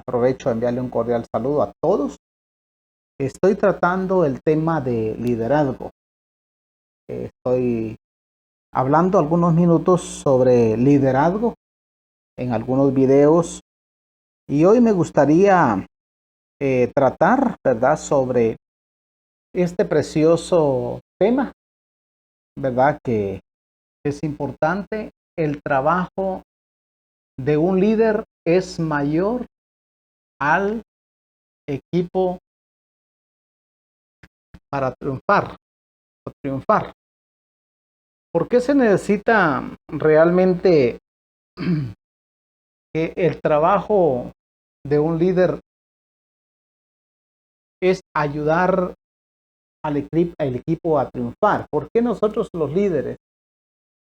Aprovecho a enviarle un cordial saludo a todos. Estoy tratando el tema de liderazgo. Estoy hablando algunos minutos sobre liderazgo en algunos videos y hoy me gustaría tratar, ¿verdad?, sobre este precioso tema, ¿verdad?, que es importante. El trabajo de un líder es mayor al equipo para triunfar. ¿Por qué se necesita realmente que el trabajo de un líder es ayudar al equipo a triunfar? ¿Por qué nosotros los líderes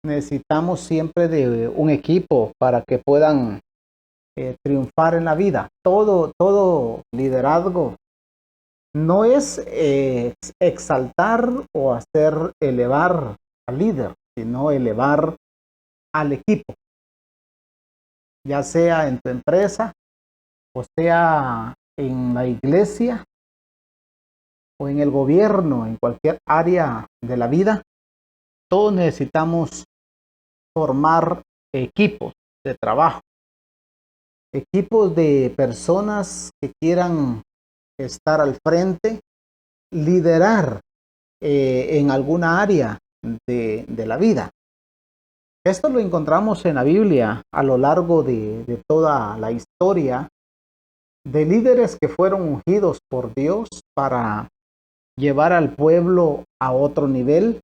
necesitamos siempre de un equipo para que puedan triunfar en la vida? Todo liderazgo no es exaltar o hacer elevar al líder, sino elevar al equipo, ya sea en tu empresa, o sea en la iglesia, o en el gobierno, en cualquier área de la vida. Todos necesitamos formar equipos de trabajo, equipos de personas que quieran estar al frente, liderar en alguna área de la vida. Esto lo encontramos en la Biblia a lo largo de toda la historia de líderes que fueron ungidos por Dios para llevar al pueblo a otro nivel,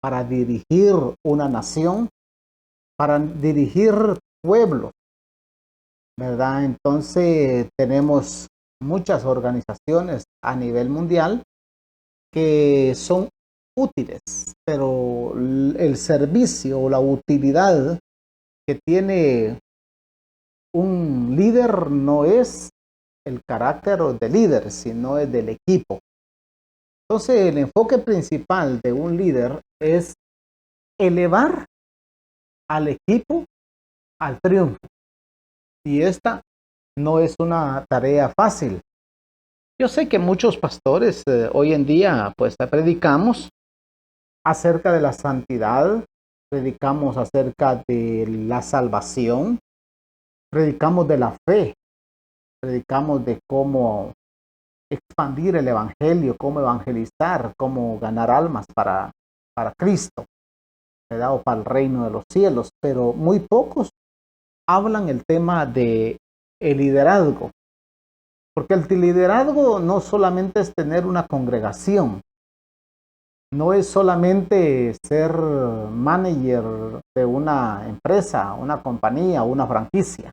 para dirigir una nación, para dirigir pueblos, ¿verdad? Entonces tenemos muchas organizaciones a nivel mundial que son útiles, pero el servicio o la utilidad que tiene un líder no es el carácter de líder, sino es del equipo. Entonces, el enfoque principal de un líder es elevar al equipo al triunfo. Y esta no es una tarea fácil. Yo sé que muchos pastores hoy en día pues predicamos acerca de la santidad, predicamos acerca de la salvación, predicamos de la fe, predicamos de cómo expandir el evangelio, cómo evangelizar, cómo ganar almas para Cristo, ¿verdad?, o para el reino de los cielos, pero muy pocos hablan el tema de el liderazgo, porque el liderazgo no solamente es tener una congregación, no es solamente ser manager de una empresa, una compañía, una franquicia,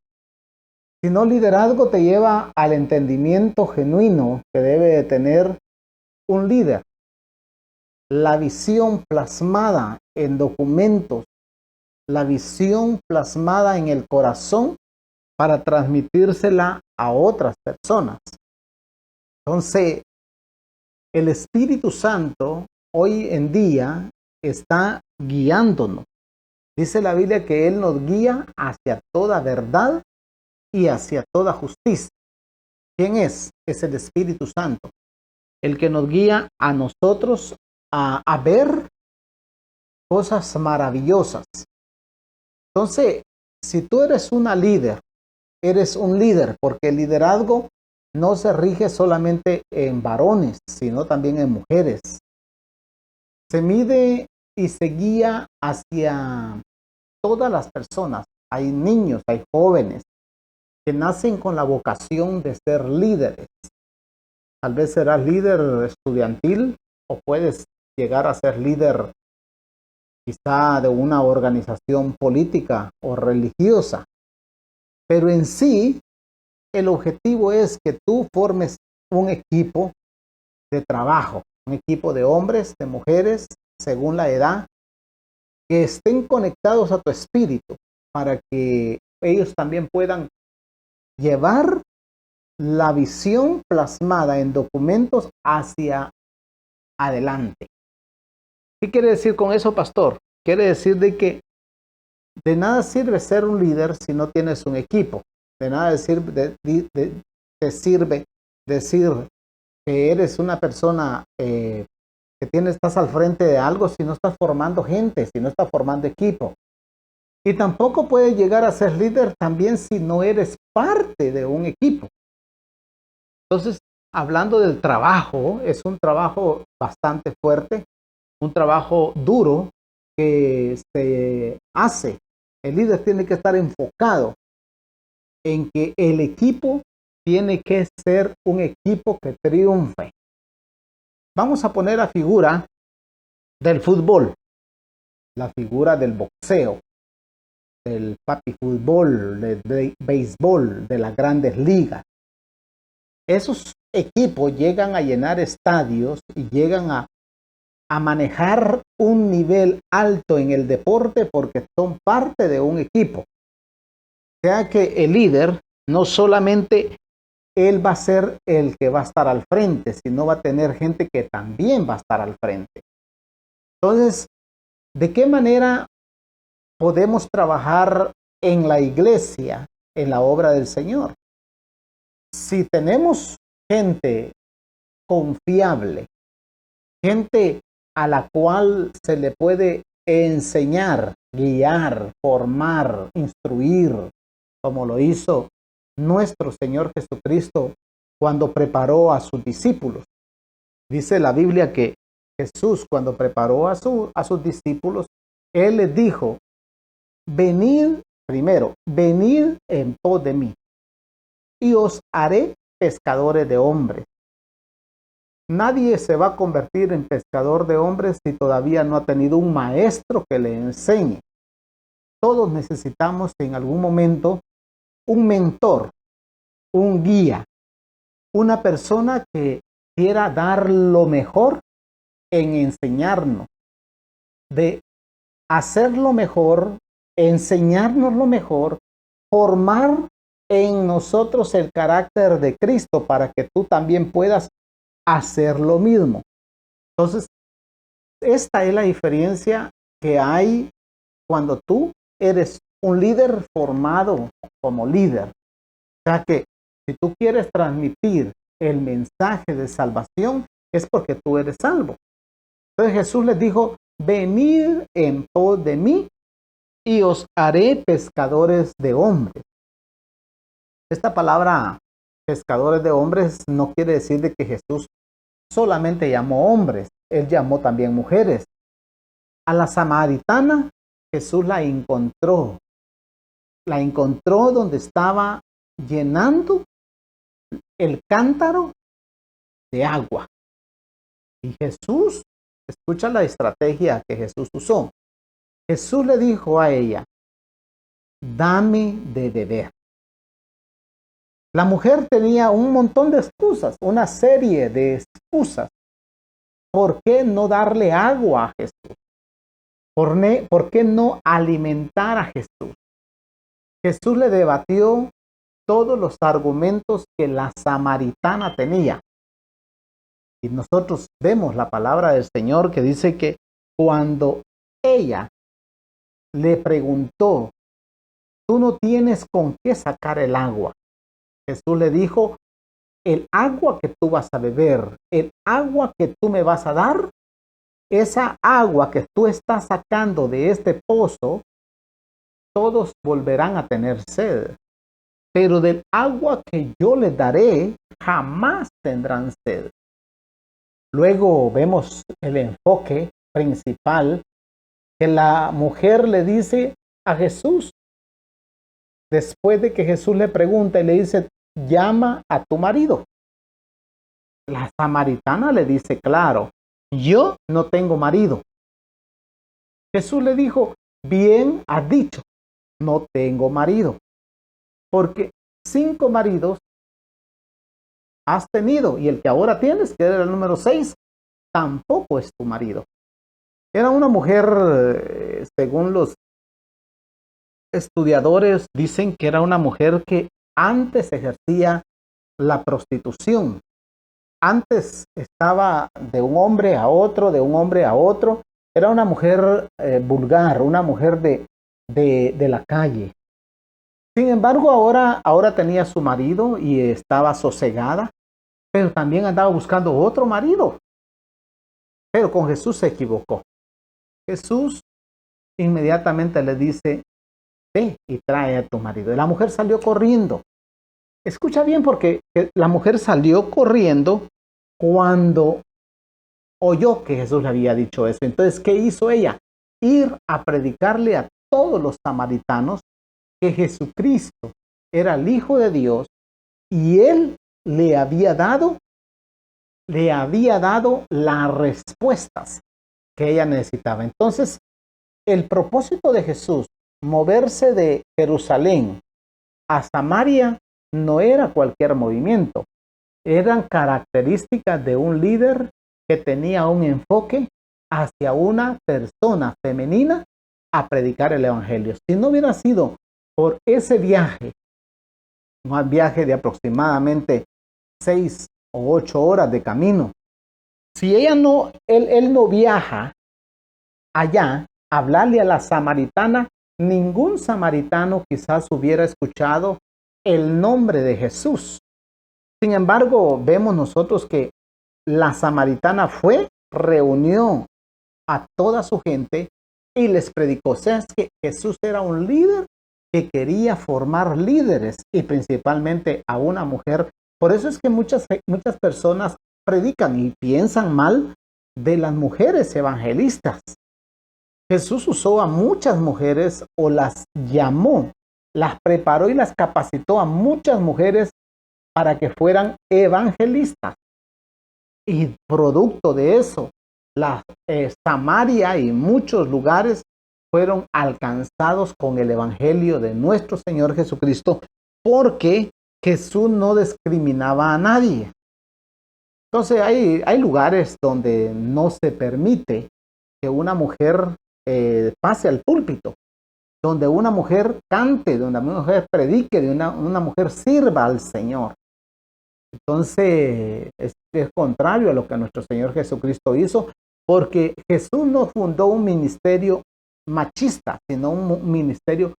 sino liderazgo te lleva al entendimiento genuino que debe de tener un líder, la visión plasmada en documentos, la visión plasmada en el corazón para transmitírsela a otras personas. Entonces, el Espíritu Santo hoy en día está guiándonos. Dice la Biblia que Él nos guía hacia toda verdad y hacia toda justicia. ¿Quién es? Es el Espíritu Santo, el que nos guía a nosotros a ver cosas maravillosas. Entonces, si tú eres una líder, eres un líder, porque el liderazgo no se rige solamente en varones, sino también en mujeres. Se mide y se guía hacia todas las personas. Hay niños, hay jóvenes que nacen con la vocación de ser líderes. Tal vez serás líder estudiantil o puedes llegar a ser líder quizá de una organización política o religiosa. Pero en sí, el objetivo es que tú formes un equipo de trabajo, un equipo de hombres, de mujeres, según la edad, que estén conectados a tu espíritu para que ellos también puedan llevar la visión plasmada en documentos hacia adelante. ¿Qué quiere decir con eso, pastor? Quiere decir de que de nada sirve ser un líder si no tienes un equipo. De nada sirve te sirve decir que eres una persona estás al frente de algo si no estás formando gente, si no estás formando equipo. Y tampoco puedes llegar a ser líder también si no eres parte de un equipo. Entonces, hablando del trabajo, es un trabajo bastante fuerte, un trabajo duro que se hace. El líder tiene que estar enfocado en que el equipo tiene que ser un equipo que triunfe. Vamos a poner la figura del fútbol, la figura del boxeo, del papi fútbol, del béisbol, de las grandes ligas. Esos equipos llegan a llenar estadios y llegan a manejar un nivel alto en el deporte porque son parte de un equipo. O sea que el líder no solamente él va a ser el que va a estar al frente, sino va a tener gente que también va a estar al frente. Entonces, ¿de qué manera podemos trabajar en la iglesia, en la obra del Señor? Si tenemos gente confiable, gente a la cual se le puede enseñar, guiar, formar, instruir, como lo hizo nuestro Señor Jesucristo cuando preparó a sus discípulos. Dice la Biblia que Jesús, cuando preparó a sus discípulos, Él les dijo, venid en pos de mí, y os haré pescadores de hombres. Nadie se va a convertir en pescador de hombres si todavía no ha tenido un maestro que le enseñe. Todos necesitamos en algún momento un mentor, un guía, una persona que quiera dar lo mejor en enseñarnos, de hacer lo mejor, enseñarnos lo mejor, formar en nosotros el carácter de Cristo para que tú también puedas hacer lo mismo. Entonces, esta es la diferencia que hay cuando tú eres un líder formado como líder. O sea que si tú quieres transmitir el mensaje de salvación, es porque tú eres salvo. Entonces Jesús les dijo, venid en pos de mí y os haré pescadores de hombres. Esta palabra pescadores de hombres no quiere decir de que Jesús solamente llamó hombres, Él llamó también mujeres. A la samaritana Jesús la encontró donde estaba llenando el cántaro de agua. Y Jesús, escucha la estrategia que Jesús usó. Jesús le dijo a ella, dame de beber. La mujer tenía un montón de excusas, una serie de excusas. ¿Por qué no darle agua a Jesús? ¿Por qué no alimentar a Jesús? Jesús le debatió todos los argumentos que la samaritana tenía. Y nosotros vemos la palabra del Señor que dice que cuando ella le preguntó, tú no tienes con qué sacar el agua. Jesús le dijo, el agua que tú vas a beber, el agua que tú me vas a dar, esa agua que tú estás sacando de este pozo, todos volverán a tener sed. Pero del agua que yo les daré, jamás tendrán sed. Luego vemos el enfoque principal que la mujer le dice a Jesús. Después de que Jesús le pregunta y le dice, llama a tu marido. La samaritana le dice, claro, yo no tengo marido. Jesús le dijo, bien has dicho, no tengo marido. Porque 5 maridos has tenido y el que ahora tienes, que era el número 6, tampoco es tu marido. Era una mujer, según los estudiadores, dicen que era una mujer que antes ejercía la prostitución. Antes estaba de un hombre a otro, de un hombre a otro. Era una mujer vulgar, una mujer de la calle. Sin embargo, ahora tenía su marido y estaba sosegada, pero también andaba buscando otro marido. Pero con Jesús se equivocó. Jesús inmediatamente le dice, ve y trae a tu marido. Y la mujer salió corriendo. Escucha bien, porque la mujer salió corriendo cuando oyó que Jesús le había dicho eso. Entonces, ¿qué hizo ella? Ir a predicarle a todos los samaritanos que Jesucristo era el Hijo de Dios y Él le había dado las respuestas que ella necesitaba. Entonces, el propósito de Jesús, moverse de Jerusalén a Samaria, no era cualquier movimiento. Eran características de un líder que tenía un enfoque hacia una persona femenina a predicar el evangelio. Si no hubiera sido por ese viaje, un viaje de aproximadamente 6 o 8 horas de camino, si él no viaja allá a hablarle a la samaritana, ningún samaritano quizás hubiera escuchado el nombre de Jesús. Sin embargo, vemos nosotros que la samaritana fue, reunió a toda su gente y les predicó. O sea, es que Jesús era un líder que quería formar líderes y principalmente a una mujer. Por eso es que muchas personas predican y piensan mal de las mujeres evangelistas. Jesús usó a muchas mujeres o las llamó, las preparó y las capacitó a muchas mujeres para que fueran evangelistas. Y producto de eso, Samaria y muchos lugares fueron alcanzados con el evangelio de nuestro Señor Jesucristo, porque Jesús no discriminaba a nadie. Entonces hay lugares donde no se permite que una mujer pase al púlpito, donde una mujer cante, donde una mujer predique, donde una mujer sirva al Señor. Entonces es contrario a lo que nuestro Señor Jesucristo hizo, porque Jesús no fundó un ministerio machista, sino un ministerio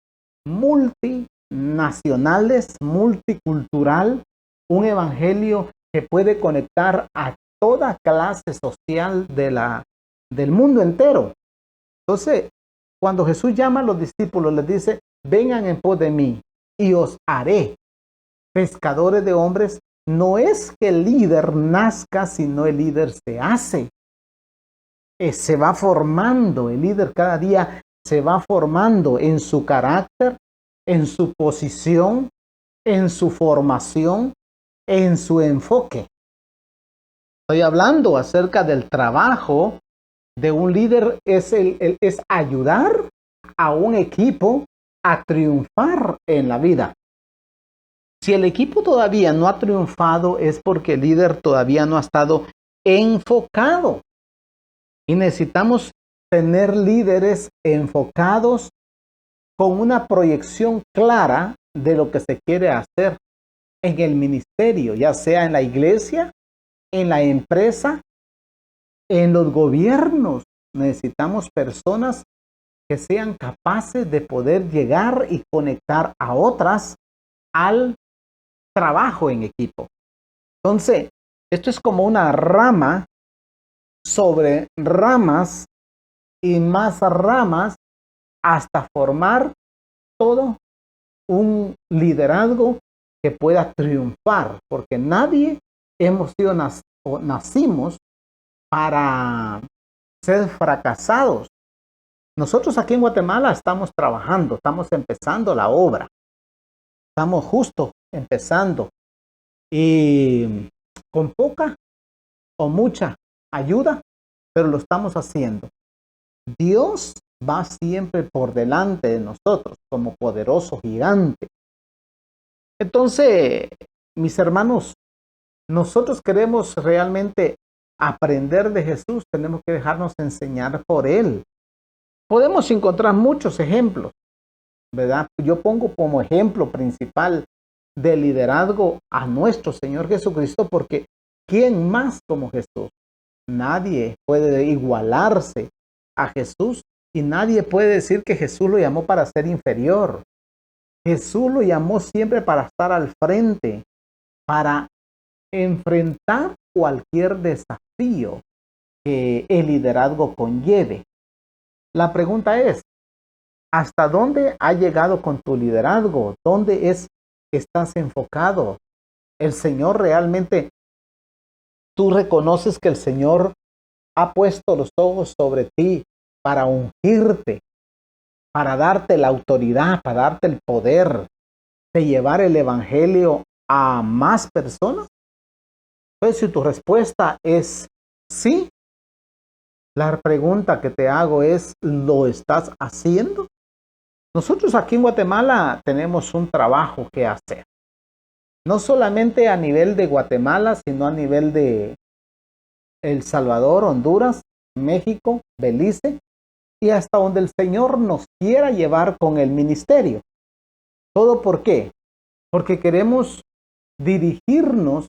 multinacionales, multicultural, un evangelio que puede conectar a toda clase social del mundo entero. Entonces, cuando Jesús llama a los discípulos, les dice, vengan en pos de mí y os haré pescadores de hombres. No es que el líder nazca, sino el líder se hace. Se va formando, el líder cada día se va formando en su carácter, en su posición, en su formación, en su enfoque. Estoy hablando acerca del trabajo de un líder, es ayudar a un equipo a triunfar en la vida. Si el equipo todavía no ha triunfado, es porque el líder todavía no ha estado enfocado. Y necesitamos tener líderes enfocados con una proyección clara de lo que se quiere hacer en el ministerio, ya sea en la iglesia, en la empresa, en los gobiernos. Necesitamos personas que sean capaces de poder llegar y conectar a otras al trabajo en equipo. Entonces, esto es como una rama sobre ramas y más ramas hasta formar todo un liderazgo que pueda triunfar, porque nadie hemos sido nacimos para ser fracasados. Nosotros aquí en Guatemala estamos trabajando, estamos empezando la obra, estamos justo empezando y con poca o mucha ayuda, pero lo estamos haciendo. Dios va siempre por delante de nosotros como poderoso gigante. Entonces, mis hermanos, nosotros queremos realmente aprender de Jesús, tenemos que dejarnos enseñar por Él. Podemos encontrar muchos ejemplos, ¿verdad? Yo pongo como ejemplo principal de liderazgo a nuestro Señor Jesucristo, porque ¿quién más como Jesús? Nadie puede igualarse a Jesús y nadie puede decir que Jesús lo llamó para ser inferior. Jesús lo llamó siempre para estar al frente, para enfrentar cualquier desafío que el liderazgo conlleve. La pregunta es, ¿hasta dónde ha llegado con tu liderazgo? ¿Dónde estás enfocado? ¿El Señor realmente, tú reconoces que el Señor ha puesto los ojos sobre ti para ungirte, para darte la autoridad, para darte el poder de llevar el evangelio a más personas? Entonces, si tu respuesta es sí, la pregunta que te hago es, ¿lo estás haciendo? Nosotros aquí en Guatemala tenemos un trabajo que hacer. No solamente a nivel de Guatemala, sino a nivel de El Salvador, Honduras, México, Belice y hasta donde el Señor nos quiera llevar con el ministerio. ¿Todo por qué? Porque queremos dirigirnos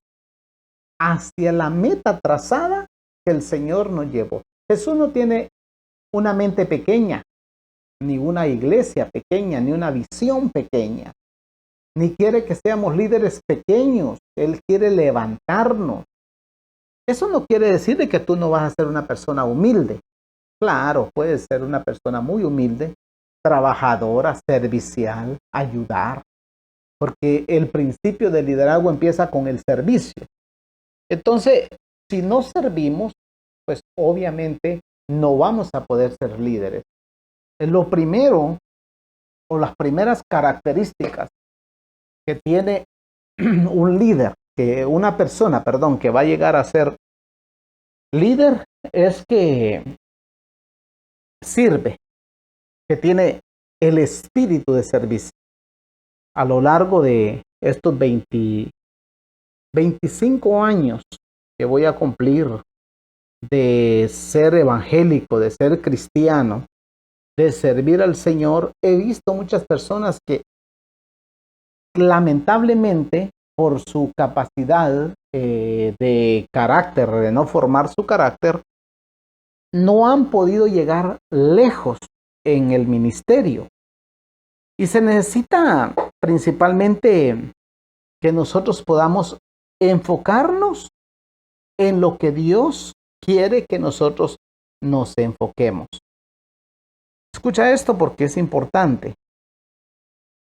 hacia la meta trazada que el Señor nos llevó. Jesús no tiene una mente pequeña, ni una iglesia pequeña, ni una visión pequeña, ni quiere que seamos líderes pequeños. Él quiere levantarnos. Eso no quiere decir de que tú no vas a ser una persona humilde. Claro, puedes ser una persona muy humilde, trabajadora, servicial, ayudar, porque el principio del liderazgo empieza con el servicio. Entonces, si no servimos, pues obviamente no vamos a poder ser líderes. Lo primero o las primeras características que tiene un líder, que una persona, perdón, que va a llegar a ser líder es que sirve, que tiene el espíritu de servicio. A lo largo de estos 25 años que voy a cumplir de ser evangélico, de ser cristiano, de servir al Señor, he visto muchas personas que lamentablemente por su capacidad de carácter, de no formar su carácter, no han podido llegar lejos en el ministerio. Y se necesita principalmente que nosotros podamos enfocarnos en lo que Dios quiere que nosotros nos enfoquemos. Escucha esto porque es importante.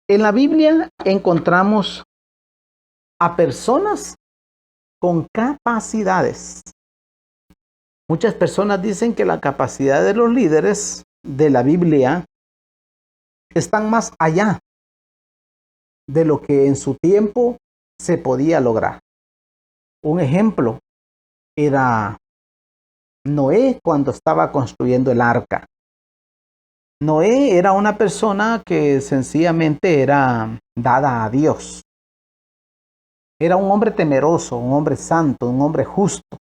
En la Biblia encontramos a personas con capacidades. Muchas personas dicen que la capacidad de los líderes de la Biblia están más allá de lo que en su tiempo se podía lograr. Un ejemplo era Noé cuando estaba construyendo el arca. Noé era una persona que sencillamente era dada a Dios. Era un hombre temeroso, un hombre santo, un hombre justo,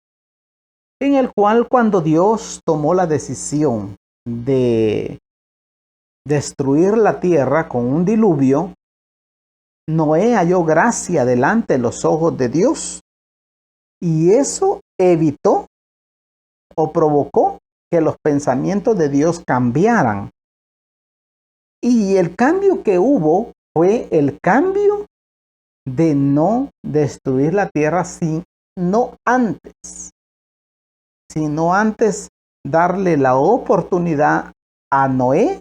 en el cual cuando Dios tomó la decisión de destruir la tierra con un diluvio, Noé halló gracia delante de los ojos de Dios y eso evitó o provocó que los pensamientos de Dios cambiaran. Y el cambio que hubo fue el cambio de no destruir la tierra sino antes darle la oportunidad a Noé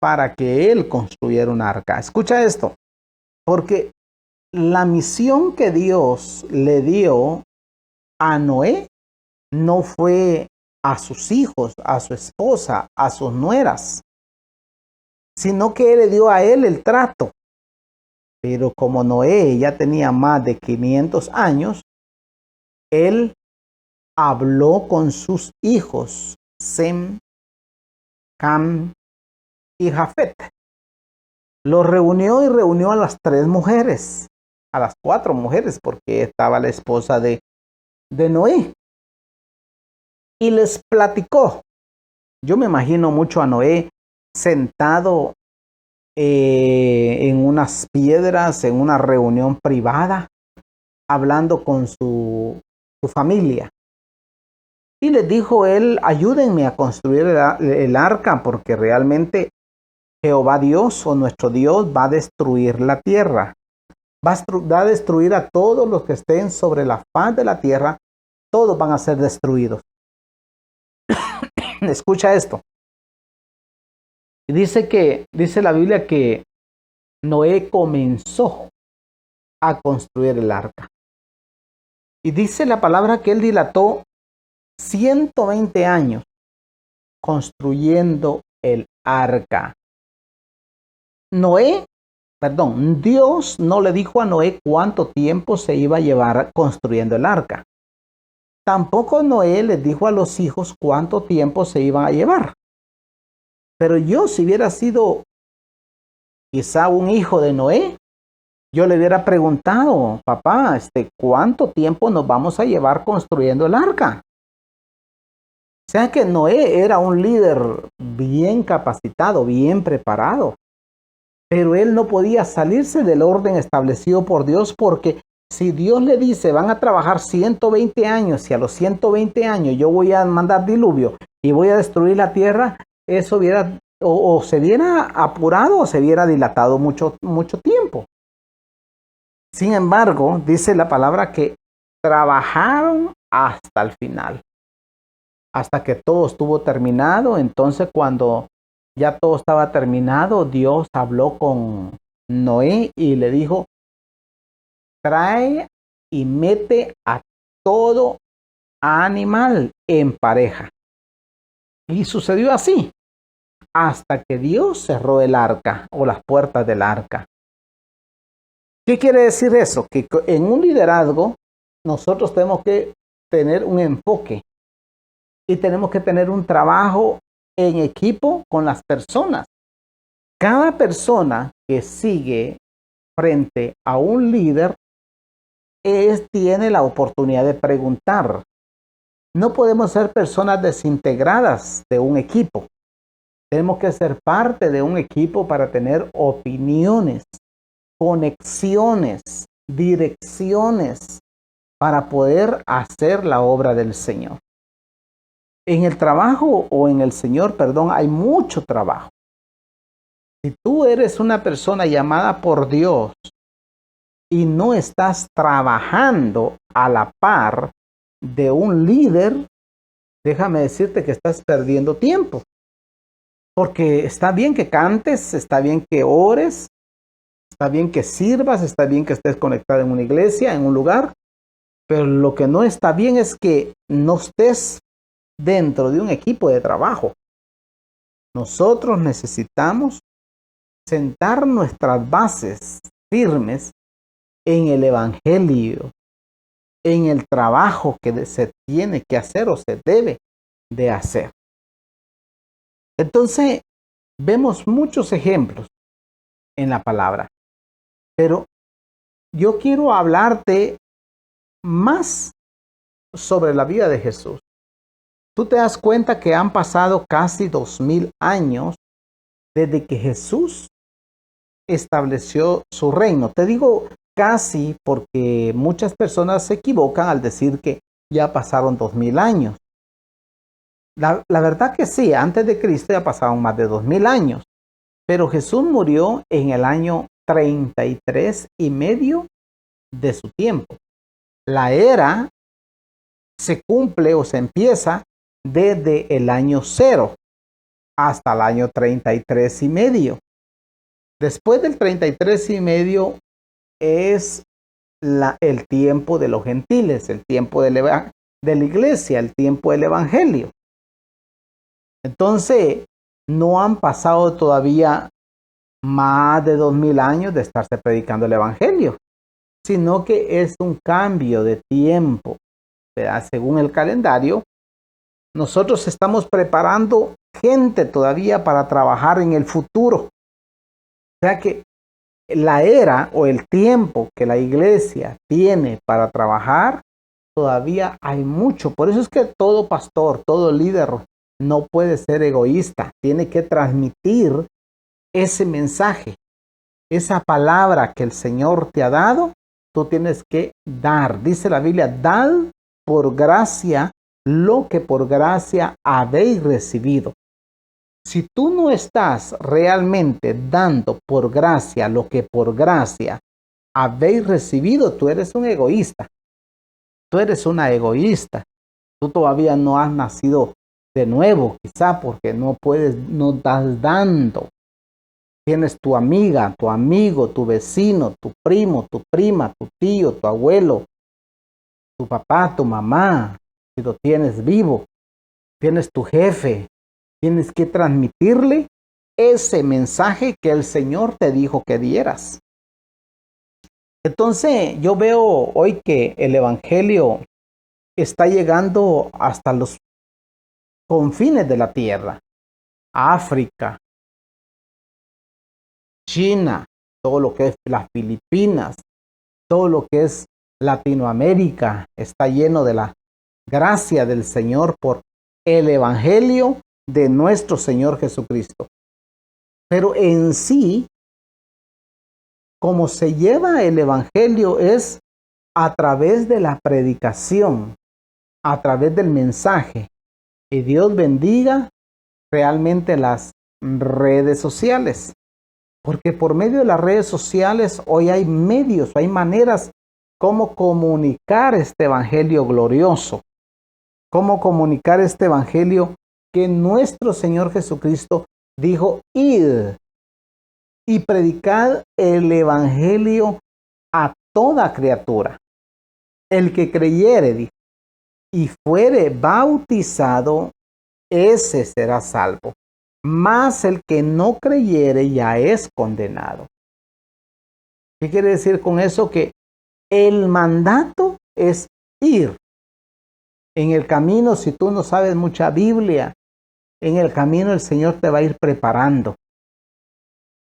para que él construyera un arca. Escucha esto, porque la misión que Dios le dio a Noé no fue a sus hijos, a su esposa, a sus nueras, sino que él le dio a él el trato. Pero como Noé ya tenía más de 500 años, él habló con sus hijos, Sem, Cam y Jafet. Los reunió y reunió a las 3 mujeres, a las 4 mujeres, porque estaba la esposa de Noé. Y les platicó. Yo me imagino mucho a Noé sentado en unas piedras, en una reunión privada, hablando con su familia. Y les dijo él, ayúdenme a construir el arca porque realmente Jehová Dios o nuestro Dios va a destruir la tierra. Va a destruir a todos los que estén sobre la faz de la tierra. Todos van a ser destruidos. Escucha esto. Dice la Biblia que Noé comenzó a construir el arca. Y dice la palabra que él dilató 120 años construyendo el arca. Dios no le dijo a Noé cuánto tiempo se iba a llevar construyendo el arca. Tampoco Noé les dijo a los hijos cuánto tiempo se iban a llevar. Pero yo, si hubiera sido quizá un hijo de Noé, yo le hubiera preguntado, papá, ¿cuánto tiempo nos vamos a llevar construyendo el arca? O sea que Noé era un líder bien capacitado, bien preparado. Pero él no podía salirse del orden establecido por Dios, porque si Dios le dice van a trabajar 120 años y a los 120 años yo voy a mandar diluvio y voy a destruir la tierra, eso hubiera o se hubiera apurado o se hubiera dilatado mucho tiempo. Sin embargo, dice la palabra que trabajaron hasta el final, hasta que todo estuvo terminado. Entonces, cuando ya todo estaba terminado, Dios habló con Noé y le dijo, trae y mete a todo animal en pareja. Y sucedió así, hasta que Dios cerró el arca o las puertas del arca. ¿Qué quiere decir eso? Que en un liderazgo nosotros tenemos que tener un enfoque y tenemos que tener un trabajo en equipo con las personas. Cada persona que sigue frente a un líder tiene la oportunidad de preguntar. No podemos ser personas desintegradas de un equipo. Tenemos que ser parte de un equipo para tener opiniones, conexiones, direcciones para poder hacer la obra del Señor. En el trabajo o en el Señor, hay mucho trabajo. Si tú eres una persona llamada por Dios y no estás trabajando a la par de un líder, déjame decirte que estás perdiendo tiempo. Porque está bien que cantes, está bien que ores, está bien que sirvas, está bien que estés conectado en una iglesia, en un lugar, pero lo que no está bien es que no estés dentro de un equipo de trabajo. Nosotros necesitamos sentar nuestras bases firmes en el Evangelio, en el trabajo que se tiene que hacer o se debe de hacer. Entonces, vemos muchos ejemplos en la palabra, pero yo quiero hablarte más sobre la vida de Jesús. Tú te das cuenta que han pasado casi 2000 años desde que Jesús estableció su reino. Te digo casi porque muchas personas se equivocan al decir que ya pasaron 2000 años. La verdad que sí, antes de Cristo ya pasaron más de 2000 años, pero Jesús murió en el año 33 y medio de su tiempo. La era se cumple o se empieza desde el año 0 hasta el año 33 y medio. Después del 33 y medio es el tiempo de los gentiles, el tiempo de la iglesia, el tiempo del evangelio. Entonces, no han pasado todavía más de 2000 años de estarse predicando el evangelio, sino que es un cambio de tiempo, ¿verdad? Según el calendario, nosotros estamos preparando gente todavía para trabajar en el futuro. O sea que la era o el tiempo que la iglesia tiene para trabajar, todavía hay mucho. Por eso es que todo pastor, todo líder no puede ser egoísta. Tiene que transmitir ese mensaje, esa palabra que el Señor te ha dado, tú tienes que dar. Dice la Biblia, dad por gracia lo que por gracia habéis recibido. Si tú no estás realmente dando por gracia lo que por gracia habéis recibido, tú eres un egoísta. Tú eres una egoísta. Tú todavía no has nacido de nuevo, quizá porque no estás dando. Tienes tu amiga, tu amigo, tu vecino, tu primo, tu prima, tu tío, tu abuelo, tu papá, tu mamá, si lo tienes vivo. Tienes tu jefe. Tienes que transmitirle ese mensaje que el Señor te dijo que dieras. Entonces, yo veo hoy que el Evangelio está llegando hasta los confines de la tierra. África, China, todo lo que es las Filipinas, todo lo que es Latinoamérica, está lleno de la gracia del Señor por el Evangelio de nuestro Señor Jesucristo. Pero en sí, como se lleva el Evangelio es a través de la predicación, a través del mensaje. Y Dios bendiga realmente las redes sociales. Porque por medio de las redes sociales hoy hay medios, hay maneras cómo comunicar este evangelio glorioso, cómo comunicar este evangelio que nuestro Señor Jesucristo dijo: id y predicad el evangelio a toda criatura. El que creyere, dijo, y fuere bautizado, ese será salvo. Mas el que no creyere ya es condenado. ¿Qué quiere decir con eso? Que el mandato es ir. En el camino, si tú no sabes mucha Biblia, en el camino el Señor te va a ir preparando,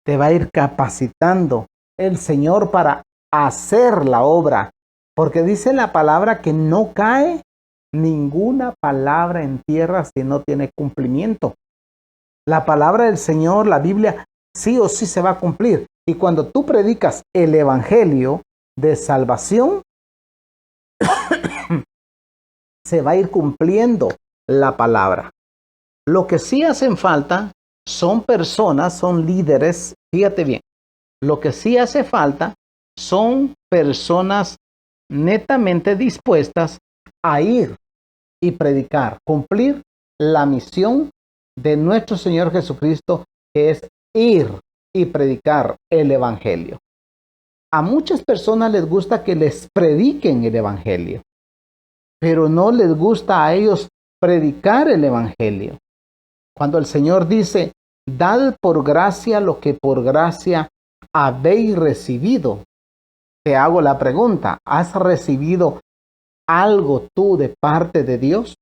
te va a ir capacitando el Señor para hacer la obra. Porque dice la palabra que no cae ninguna palabra en tierra si no tiene cumplimiento. La palabra del Señor, la Biblia, sí o sí se va a cumplir. Y cuando tú predicas el evangelio de salvación, se va a ir cumpliendo la palabra. Lo que sí hacen falta son personas, son líderes, fíjate bien, lo que sí hace falta son personas netamente dispuestas a ir y predicar, cumplir la misión de nuestro Señor Jesucristo, que es ir y predicar el evangelio. A muchas personas les gusta que les prediquen el evangelio, pero no les gusta a ellos predicar el evangelio. Cuando el Señor dice: dad por gracia lo que por gracia habéis recibido, te hago la pregunta: ¿has recibido algo tú de parte de Dios?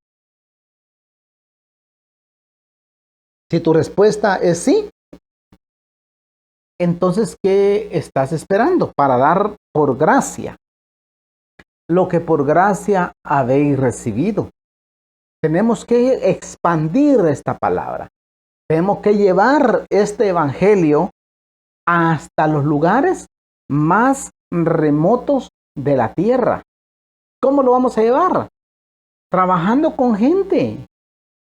Si tu respuesta es sí, entonces, ¿qué estás esperando para dar por gracia lo que por gracia habéis recibido? Tenemos que expandir esta palabra. Tenemos que llevar este evangelio hasta los lugares más remotos de la tierra. ¿Cómo lo vamos a llevar? Trabajando con gente.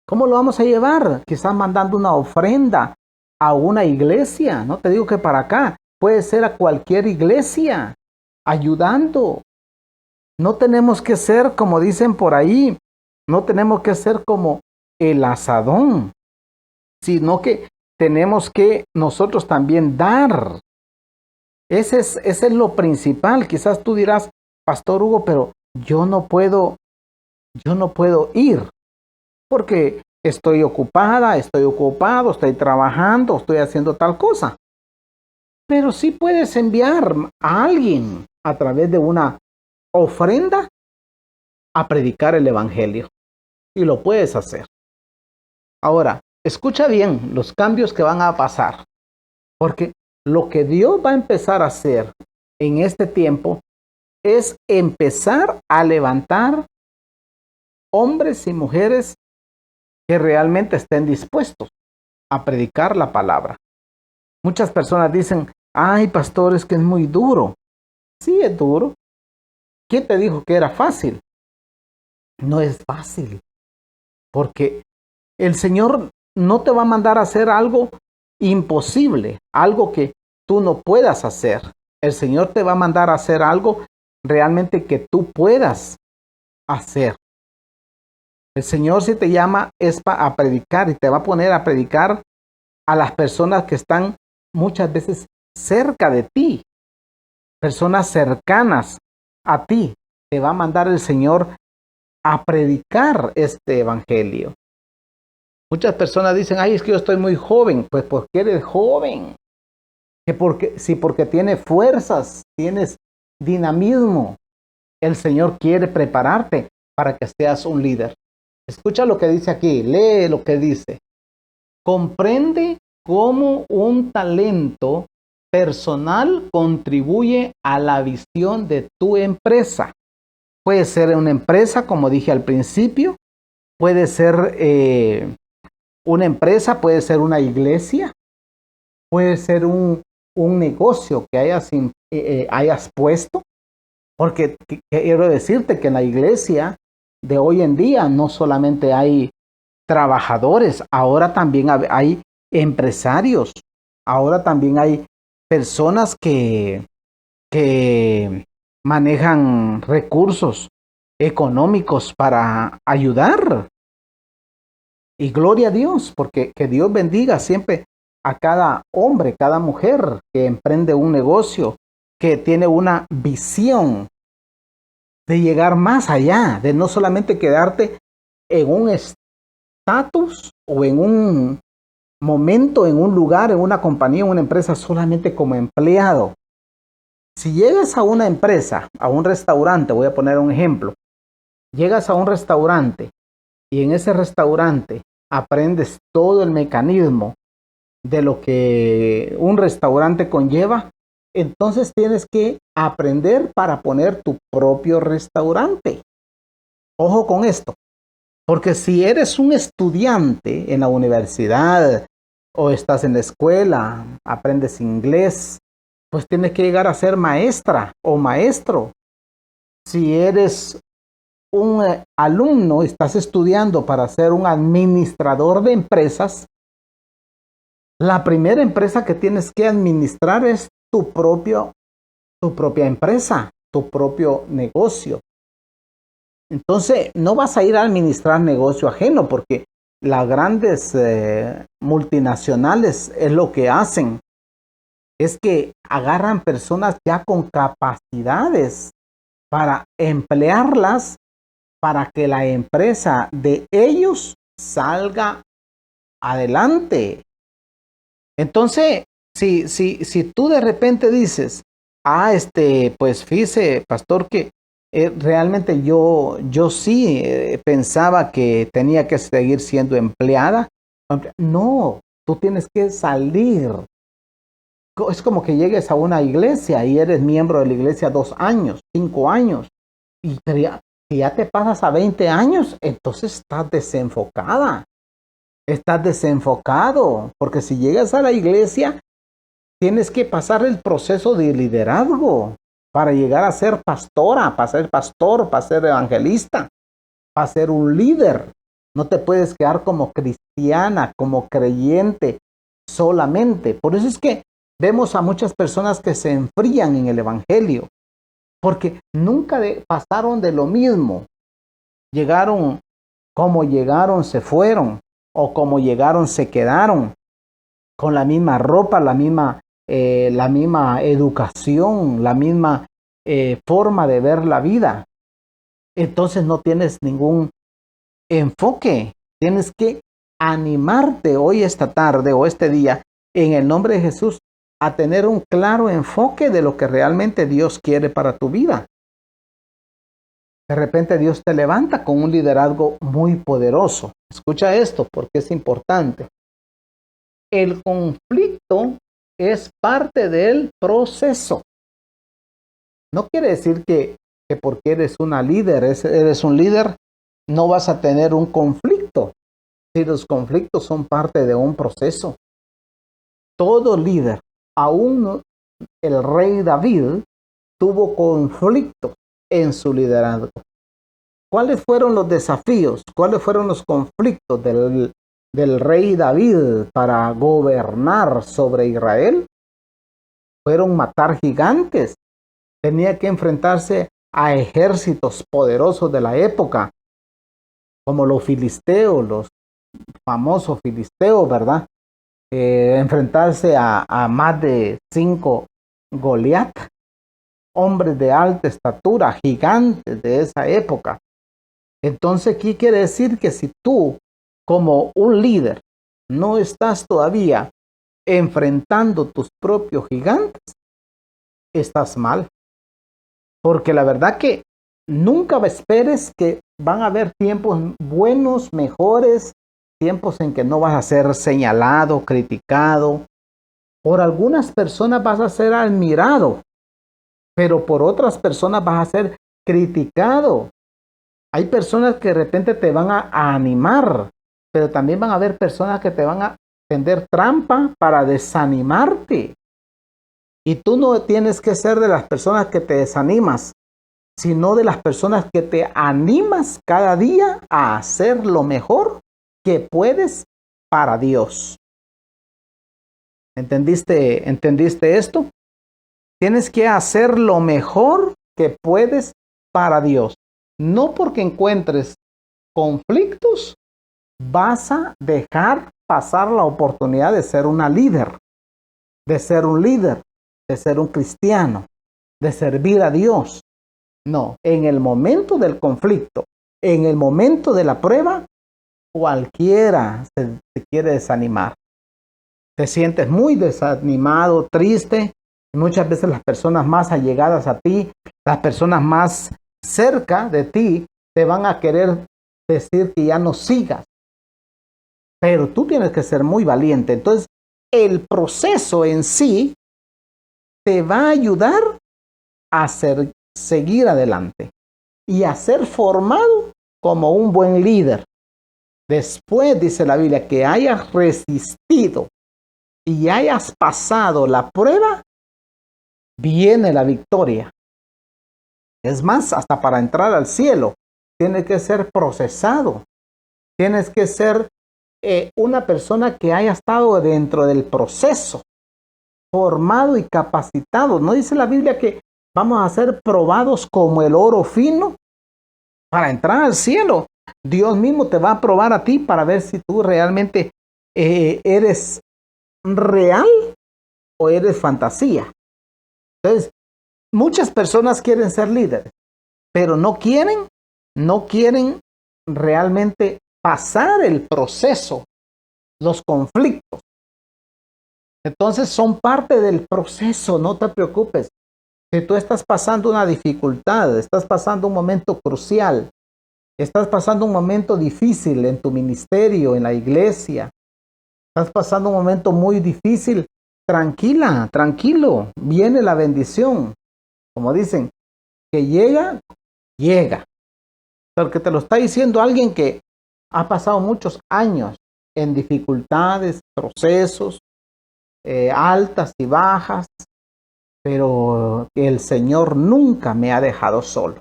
¿Cómo lo vamos a llevar? Quizás mandando una ofrenda a una iglesia. No te digo que para acá. Puede ser a cualquier iglesia. Ayudando. No tenemos que ser, como dicen por ahí, no tenemos que ser como el asadón, sino que tenemos que nosotros también dar. Ese es lo principal. Quizás tú dirás: Pastor Hugo, pero yo no puedo ir porque estoy ocupada, estoy ocupado, estoy trabajando, estoy haciendo tal cosa. Pero sí puedes enviar a alguien a través de una ofrenda a predicar el evangelio. Y lo puedes hacer. Ahora, escucha bien los cambios que van a pasar. Porque lo que Dios va a empezar a hacer en este tiempo es empezar a levantar hombres y mujeres que realmente estén dispuestos a predicar la palabra. Muchas personas dicen: ay, pastor, es que es muy duro. Sí, es duro. ¿Quién te dijo que era fácil? No es fácil. Porque el Señor no te va a mandar a hacer algo imposible, algo que tú no puedas hacer. El Señor te va a mandar a hacer algo realmente que tú puedas hacer. El Señor, si te llama, es a predicar, y te va a poner a predicar a las personas que están muchas veces cerca de ti, personas cercanas a ti. Te va a mandar el Señor a predicar este evangelio. Muchas personas dicen, ay, es que yo estoy muy joven. Pues porque eres joven. Porque tienes fuerzas, tienes dinamismo. El Señor quiere prepararte para que seas un líder. Escucha lo que dice aquí, lee lo que dice. Comprende cómo un talento personal contribuye a la visión de tu empresa. Puede ser una empresa, como dije al principio, puede ser una empresa, puede ser una iglesia, puede ser un negocio que hayas puesto, porque quiero decirte que en la iglesia de hoy en día no solamente hay trabajadores, ahora también hay empresarios, ahora también hay personas que manejan recursos económicos para ayudar. Y gloria a Dios, porque que Dios bendiga siempre a cada hombre, cada mujer que emprende un negocio, que tiene una visión de llegar más allá, de no solamente quedarte en un estatus o en un momento, en un lugar, en una compañía, en una empresa, solamente como empleado. Si llegas a una empresa, a un restaurante, voy a poner un ejemplo, llegas a un restaurante y en ese restaurante aprendes todo el mecanismo de lo que un restaurante conlleva, entonces tienes que aprender para poner tu propio restaurante. Ojo con esto, porque si eres un estudiante en la universidad o estás en la escuela, aprendes inglés, pues tienes que llegar a ser maestra o maestro. Si eres un alumno, estás estudiando para ser un administrador de empresas, la primera empresa que tienes que administrar es tu propia empresa, tu propio negocio. Entonces, no vas a ir a administrar negocio ajeno, porque las grandes multinacionales es lo que hacen, es que agarran personas ya con capacidades para emplearlas para que la empresa de ellos salga adelante. Entonces, si tú de repente dices, pues fíjese, pastor, que realmente yo sí pensaba que tenía que seguir siendo empleada. No, tú tienes que salir. Es como que llegues a una iglesia y eres miembro de la iglesia 2 años, 5 años, y si ya te pasas a 20 años, entonces estás desenfocada. Estás desenfocado, porque si llegas a la iglesia, tienes que pasar el proceso de liderazgo para llegar a ser pastora, para ser pastor, para ser evangelista, para ser un líder. No te puedes quedar como cristiana, como creyente solamente. Por eso es que vemos a muchas personas que se enfrían en el evangelio, porque nunca pasaron de lo mismo. Llegaron, como llegaron, se fueron, o como llegaron, se quedaron, con la misma ropa, la misma educación, la misma forma de ver la vida. Entonces no tienes ningún enfoque. Tienes que animarte hoy, esta tarde o este día, en el nombre de Jesús, a tener un claro enfoque de lo que realmente Dios quiere para tu vida. De repente Dios te levanta con un liderazgo muy poderoso. Escucha esto porque es importante. El conflicto es parte del proceso. No quiere decir que porque eres una líder, eres un líder, no vas a tener un conflicto. Si los conflictos son parte de un proceso. Todo líder, aún el rey David, tuvo conflictos en su liderazgo. ¿Cuáles fueron los desafíos? ¿Cuáles fueron los conflictos del rey David para gobernar sobre Israel fueron matar gigantes. Tenía que enfrentarse a ejércitos poderosos de la época, como los filisteos, los famosos filisteos, ¿verdad? Enfrentarse a más de 5 Goliat, hombres de alta estatura, gigantes de esa época. Entonces, ¿qué quiere decir? Que si tú, como un líder, no estás todavía enfrentando tus propios gigantes, estás mal. Porque la verdad que nunca esperes que van a haber tiempos buenos, mejores, tiempos en que no vas a ser señalado, criticado. Por algunas personas vas a ser admirado, pero por otras personas vas a ser criticado. Hay personas que de repente te van a animar, pero también van a haber personas que te van a tender trampa para desanimarte. Y tú no tienes que ser de las personas que te desanimas, sino de las personas que te animas cada día a hacer lo mejor que puedes para Dios. ¿Entendiste esto? Tienes que hacer lo mejor que puedes para Dios. No porque encuentres conflictos, vas a dejar pasar la oportunidad de ser una líder, de ser un líder, de ser un cristiano, de servir a Dios. No, en el momento del conflicto, en el momento de la prueba, cualquiera se quiere desanimar. Te sientes muy desanimado, triste. Muchas veces las personas más allegadas a ti, las personas más cerca de ti, te van a querer decir que ya no sigas. Pero tú tienes que ser muy valiente. Entonces, el proceso en sí te va a ayudar a seguir adelante y a ser formado como un buen líder. Después, dice la Biblia, que hayas resistido y hayas pasado la prueba, viene la victoria. Es más, hasta para entrar al cielo, tienes que ser procesado. Tienes que ser una persona que haya estado dentro del proceso, formado y capacitado. ¿No dice la Biblia que vamos a ser probados como el oro fino para entrar al cielo? Dios mismo te va a probar a ti para ver si tú realmente eres real o eres fantasía. Entonces, muchas personas quieren ser líderes, pero no quieren realmente pasar el proceso, los conflictos. Entonces son parte del proceso, no te preocupes. Si tú estás pasando una dificultad, estás pasando un momento crucial, estás pasando un momento difícil en tu ministerio, en la iglesia, estás pasando un momento muy difícil, tranquila, tranquilo, viene la bendición. Como dicen, que llega, llega. Porque te lo está diciendo alguien que ha pasado muchos años en dificultades, procesos, altas y bajas, pero el Señor nunca me ha dejado solo.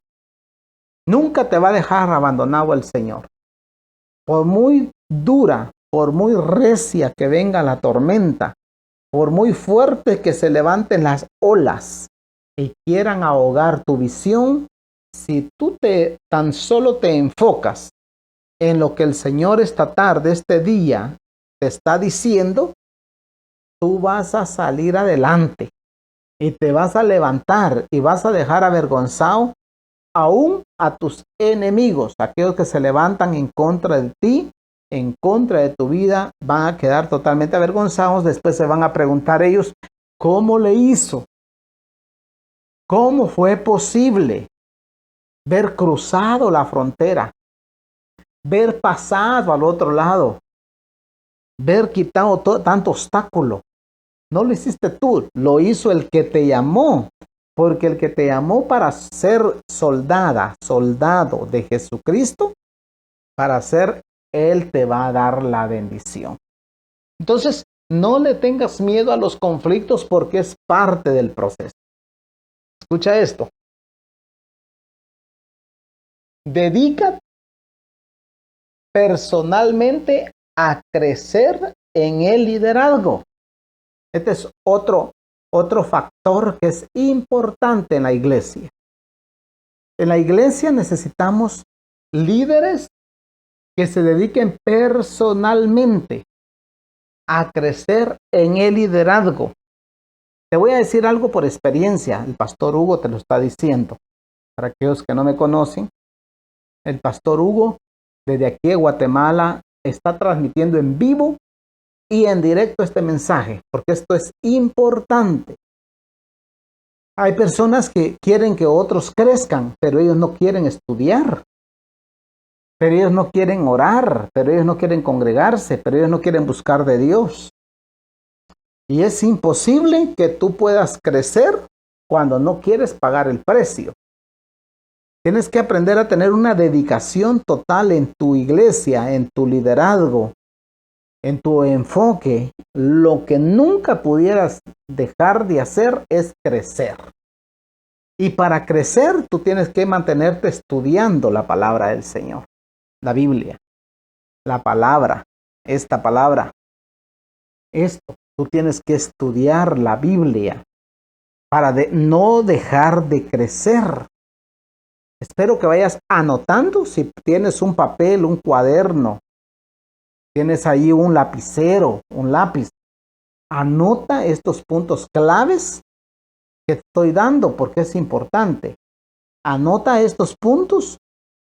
Nunca te va a dejar abandonado el Señor. Por muy dura, por muy recia que venga la tormenta, por muy fuerte que se levanten las olas y quieran ahogar tu visión, si tú tan solo te enfocas en lo que el Señor esta tarde, este día, te está diciendo, tú vas a salir adelante y te vas a levantar y vas a dejar avergonzado aún a tus enemigos, aquellos que se levantan en contra de ti, en contra de tu vida, van a quedar totalmente avergonzados. Después se van a preguntar ellos, ¿cómo le hizo? ¿Cómo fue posible ver cruzado la frontera? Ver pasado al otro lado, ver quitado tanto obstáculo. No lo hiciste tú, lo hizo el que te llamó, porque el que te llamó para ser soldado de Jesucristo, para ser, Él te va a dar la bendición. Entonces, no le tengas miedo a los conflictos porque es parte del proceso. Escucha esto. Dedica personalmente a crecer en el liderazgo. Este es otro factor que es importante en la iglesia. En la iglesia necesitamos líderes que se dediquen personalmente a crecer en el liderazgo. Te voy a decir algo por experiencia. El pastor Hugo te lo está diciendo. Para aquellos que no me conocen, el pastor Hugo desde aquí de Guatemala está transmitiendo en vivo y en directo este mensaje, porque esto es importante. Hay personas que quieren que otros crezcan, pero ellos no quieren estudiar, pero ellos no quieren orar, pero ellos no quieren congregarse, pero ellos no quieren buscar de Dios. Y es imposible que tú puedas crecer cuando no quieres pagar el precio. Tienes que aprender a tener una dedicación total en tu iglesia, en tu liderazgo, en tu enfoque. Lo que nunca pudieras dejar de hacer es crecer. Y para crecer, tú tienes que mantenerte estudiando la palabra del Señor, la Biblia, la palabra, esta palabra, esto. Tú tienes que estudiar la Biblia para no dejar de crecer. Espero que vayas anotando. Si tienes un papel, un cuaderno, tienes ahí un lapicero, un lápiz, anota estos puntos claves que estoy dando porque es importante. Anota estos puntos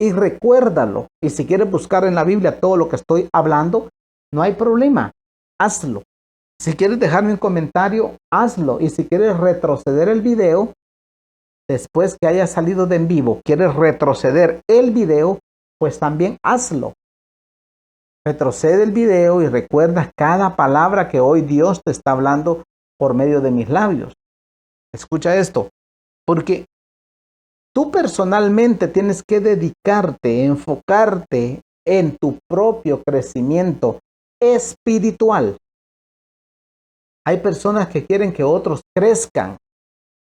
y recuérdalo. Y si quieres buscar en la Biblia todo lo que estoy hablando, no hay problema. Hazlo. Si quieres dejarme un comentario, hazlo. Y si quieres retroceder el video, después que haya salido de en vivo, quieres retroceder el video, pues también hazlo. Retrocede el video y recuerda cada palabra que hoy Dios te está hablando por medio de mis labios. Escucha esto, porque tú personalmente tienes que dedicarte, enfocarte en tu propio crecimiento espiritual. Hay personas que quieren que otros crezcan.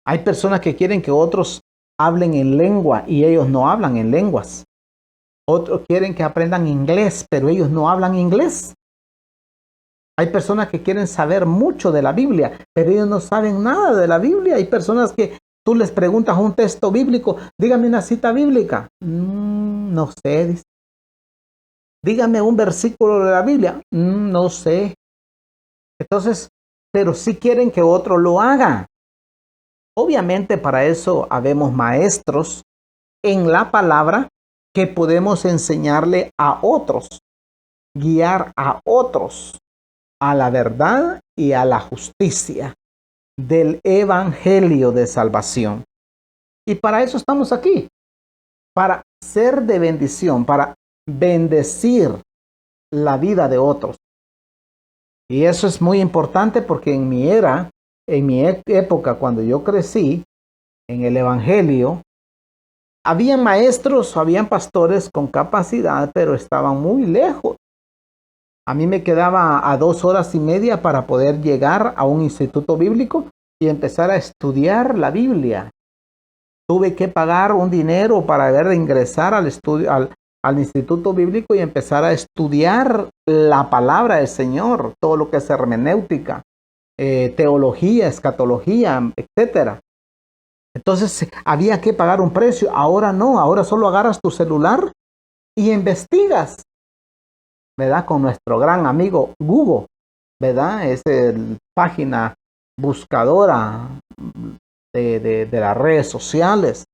Hay personas que quieren que otros hablen en lengua y ellos no hablan en lenguas. Otros quieren que aprendan inglés, pero ellos no hablan inglés. Hay personas que quieren saber mucho de la Biblia, pero ellos no saben nada de la Biblia. Hay personas que tú les preguntas un texto bíblico, dígame una cita bíblica. No sé, dice. Dígame un versículo de la Biblia. No sé. Entonces, pero sí quieren que otro lo haga. Obviamente para eso habemos maestros en la palabra que podemos enseñarle a otros, guiar a otros a la verdad y a la justicia del evangelio de salvación. Y para eso estamos aquí, para ser de bendición, para bendecir la vida de otros. Y eso es muy importante porque en mi época, cuando yo crecí en el evangelio, habían maestros, habían pastores con capacidad, pero estaban muy lejos. A mí me quedaba a 2 horas y media para poder llegar a un instituto bíblico y empezar a estudiar la Biblia. Tuve que pagar un dinero para ingresar al instituto bíblico y empezar a estudiar la palabra del Señor, todo lo que es hermenéutica, teología, escatología, etcétera. Entonces había que pagar un precio. Ahora no, ahora solo agarras tu celular y investigas, ¿verdad? Con nuestro gran amigo Google, ¿verdad? Es la página buscadora de las redes sociales.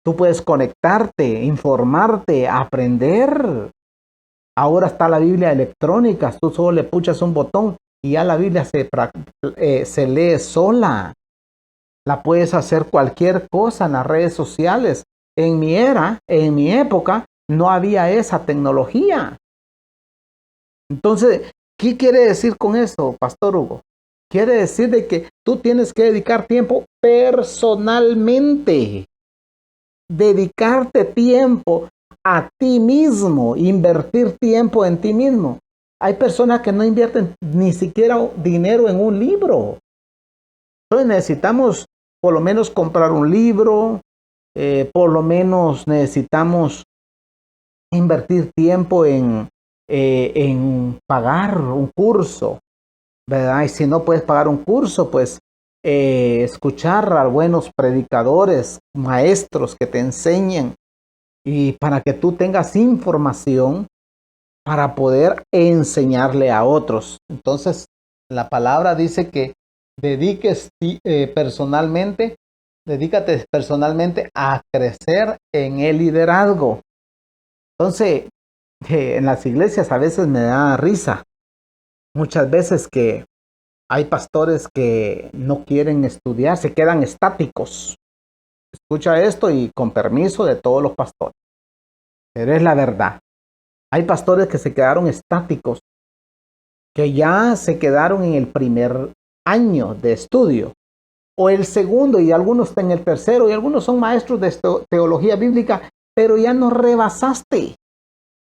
Tú puedes conectarte, informarte, aprender. Ahora está la Biblia electrónica. Tú solo le puchas un botón y ya la Biblia se lee sola. La puedes hacer cualquier cosa en las redes sociales. En mi época, no había esa tecnología. Entonces, ¿qué quiere decir con eso, Pastor Hugo? Quiere decir de que tú tienes que dedicar tiempo personalmente. Dedicarte tiempo a ti mismo, invertir tiempo en ti mismo. Hay personas que no invierten ni siquiera dinero en un libro. Entonces necesitamos por lo menos comprar un libro, por lo menos necesitamos invertir tiempo en en pagar un curso, ¿verdad? Y si no puedes pagar un curso, pues escuchar a buenos predicadores, maestros que te enseñen y para que tú tengas información para poder enseñarle a otros. Entonces, la palabra dice que personalmente, dedícate personalmente a crecer en el liderazgo. Entonces, en las iglesias a veces me da risa. Muchas veces que hay pastores que no quieren estudiar, se quedan estáticos. Escucha esto y con permiso de todos los pastores. Pero es la verdad. Hay pastores que se quedaron estáticos, que ya se quedaron en el primer año de estudio, o el segundo, y algunos están en el tercero, y algunos son maestros de teología bíblica, pero ya no rebasaste,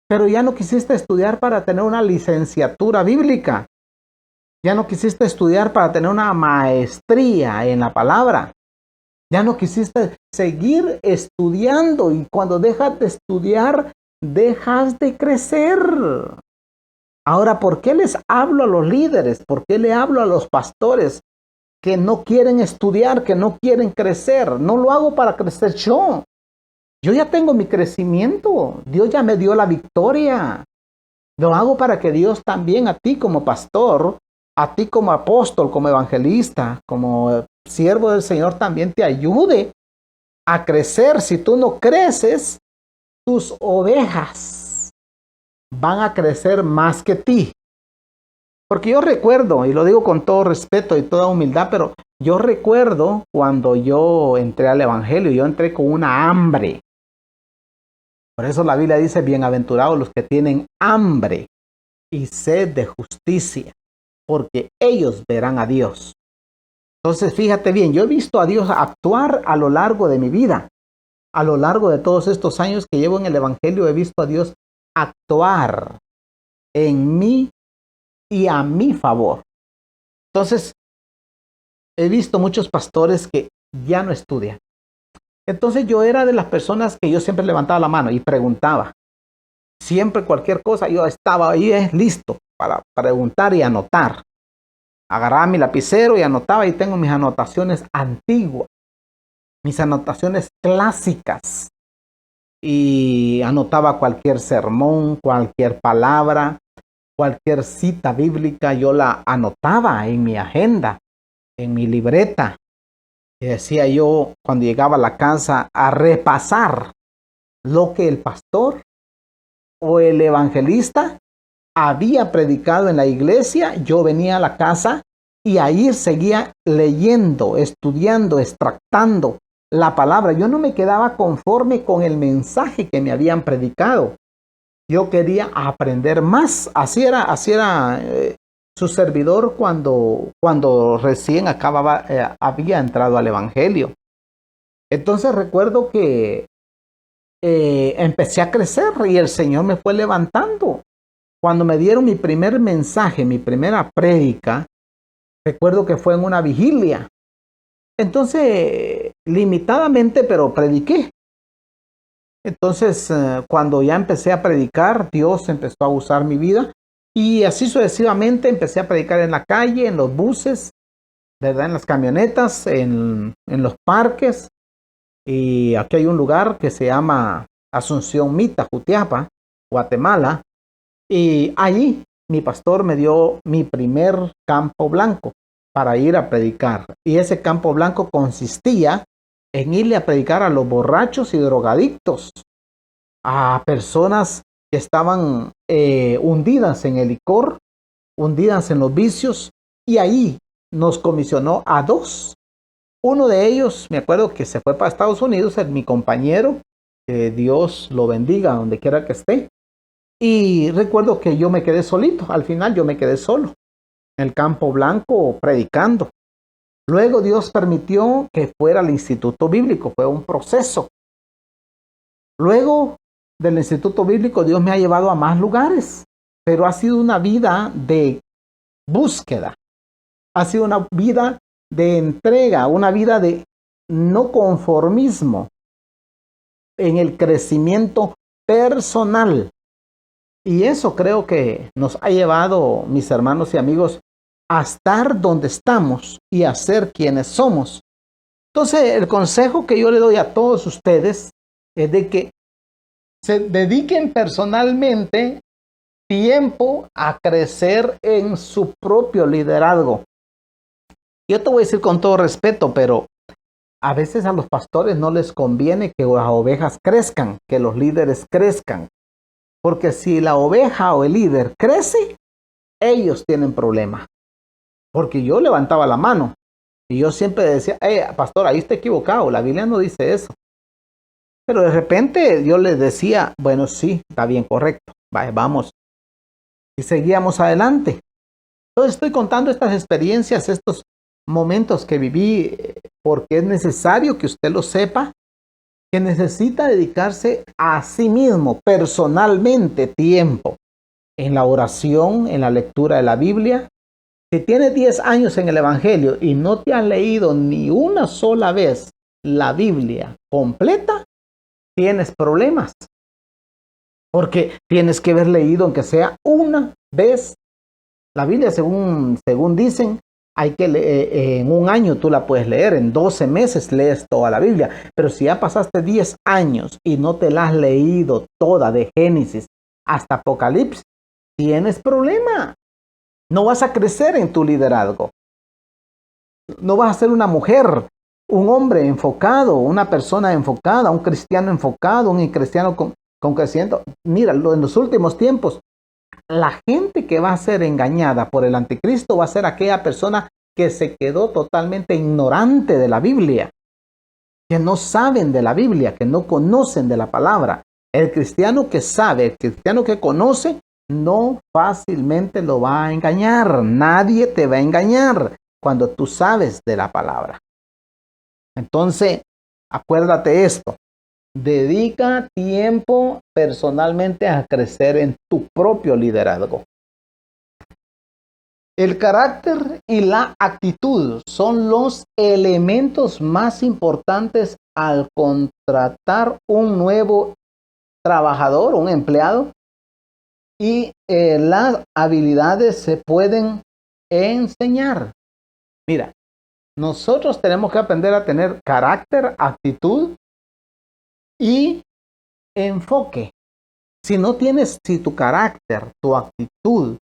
pero ya no quisiste estudiar para tener una licenciatura bíblica, ya no quisiste estudiar para tener una maestría en la palabra, ya no quisiste seguir estudiando, y cuando dejas de estudiar, dejas de crecer. Ahora, ¿por qué les hablo a los líderes? ¿Por qué le hablo a los pastores que no quieren estudiar, que no quieren crecer? No lo hago para crecer yo. Yo ya tengo mi crecimiento. Dios ya me dio la victoria. Lo hago para que Dios también a ti como pastor, a ti como apóstol, como evangelista, como siervo del Señor también te ayude a crecer. Si tú no creces, tus ovejas van a crecer más que ti. Porque yo recuerdo, y lo digo con todo respeto y toda humildad, pero yo recuerdo cuando yo entré al Evangelio, yo entré con una hambre. Por eso la Biblia dice, bienaventurados los que tienen hambre y sed de justicia, porque ellos verán a Dios. Entonces, fíjate bien, yo he visto a Dios actuar a lo largo de mi vida. A lo largo de todos estos años que llevo en el Evangelio, he visto a Dios actuar en mí y a mi favor. Entonces, he visto muchos pastores que ya no estudian. Entonces yo era de las personas que yo siempre levantaba la mano y preguntaba. Siempre cualquier cosa, yo estaba ahí listo para preguntar y anotar. Agarraba mi lapicero y anotaba, y tengo mis anotaciones antiguas, mis anotaciones clásicas. Y anotaba cualquier sermón, cualquier palabra, cualquier cita bíblica, yo la anotaba en mi agenda, en mi libreta. Y decía yo, cuando llegaba a la casa, a repasar lo que el pastor o el evangelista había predicado en la iglesia. Yo venía a la casa y ahí seguía leyendo, estudiando, extractando la palabra. Yo no me quedaba conforme con el mensaje que me habían predicado. Yo quería aprender más. Así era su servidor cuando recién había entrado al Evangelio. Entonces recuerdo que empecé a crecer y el Señor me fue levantando. Cuando me dieron mi primer mensaje, mi primera prédica, recuerdo que fue en una vigilia. Entonces, limitadamente, pero prediqué. Entonces, cuando ya empecé a predicar, Dios empezó a usar mi vida. Y así sucesivamente empecé a predicar en la calle, en los buses, ¿verdad? En las camionetas, en los parques. Y aquí hay un lugar que se llama Asunción Mita, Jutiapa, Guatemala. Y allí mi pastor me dio mi primer campo blanco para ir a predicar. Y ese campo blanco consistía en irle a predicar a los borrachos y drogadictos, a personas que estaban hundidas en el licor, hundidas en los vicios, y ahí nos comisionó a dos. Uno de ellos, me acuerdo que se fue para Estados Unidos, es mi compañero, que Dios lo bendiga donde quiera que esté. Y recuerdo que yo me quedé solito, al final yo me quedé solo, en el campo blanco predicando. Luego Dios permitió que fuera al Instituto Bíblico, fue un proceso. Luego del Instituto Bíblico Dios me ha llevado a más lugares, pero ha sido una vida de búsqueda, ha sido una vida de entrega, una vida de no conformismo en el crecimiento personal. Y eso creo que nos ha llevado, mis hermanos y amigos, a estar donde estamos y a ser quienes somos. Entonces, el consejo que yo le doy a todos ustedes es de que se dediquen personalmente tiempo a crecer en su propio liderazgo. Yo te voy a decir con todo respeto, pero a veces a los pastores no les conviene que las ovejas crezcan, que los líderes crezcan. Porque si la oveja o el líder crece, ellos tienen problemas. Porque yo levantaba la mano y yo siempre decía, pastor, ahí está equivocado, la Biblia no dice eso. Pero de repente yo les decía, bueno, sí, está bien, correcto, vamos. Y seguíamos adelante. Entonces estoy contando estas experiencias, estos momentos que viví, porque es necesario que usted lo sepa, que necesita dedicarse a sí mismo, personalmente, tiempo en la oración, en la lectura de la Biblia. Si tienes 10 años en el Evangelio y no te has leído ni una sola vez la Biblia completa, tienes problemas. Porque tienes que haber leído, aunque sea una vez, la Biblia, según dicen, hay que leer, en un año tú la puedes leer, en 12 meses lees toda la Biblia. Pero si ya pasaste 10 años y no te la has leído toda, de Génesis hasta Apocalipsis, tienes problema. No vas a crecer en tu liderazgo. No vas a ser una mujer, un hombre enfocado, una persona enfocada, un cristiano enfocado, un cristiano con crecimiento. Mira, en los últimos tiempos, la gente que va a ser engañada por el anticristo va a ser aquella persona que se quedó totalmente ignorante de la Biblia, que no saben de la Biblia, que no conocen de la palabra. El cristiano que sabe, el cristiano que conoce, no fácilmente lo va a engañar. Nadie te va a engañar cuando tú sabes de la palabra. Entonces, acuérdate esto. Dedica tiempo personalmente a crecer en tu propio liderazgo. El carácter y la actitud son los elementos más importantes al contratar un nuevo trabajador, un empleado. Y las habilidades se pueden enseñar. Mira, nosotros tenemos que aprender a tener carácter, actitud y enfoque. Si tu carácter, tu actitud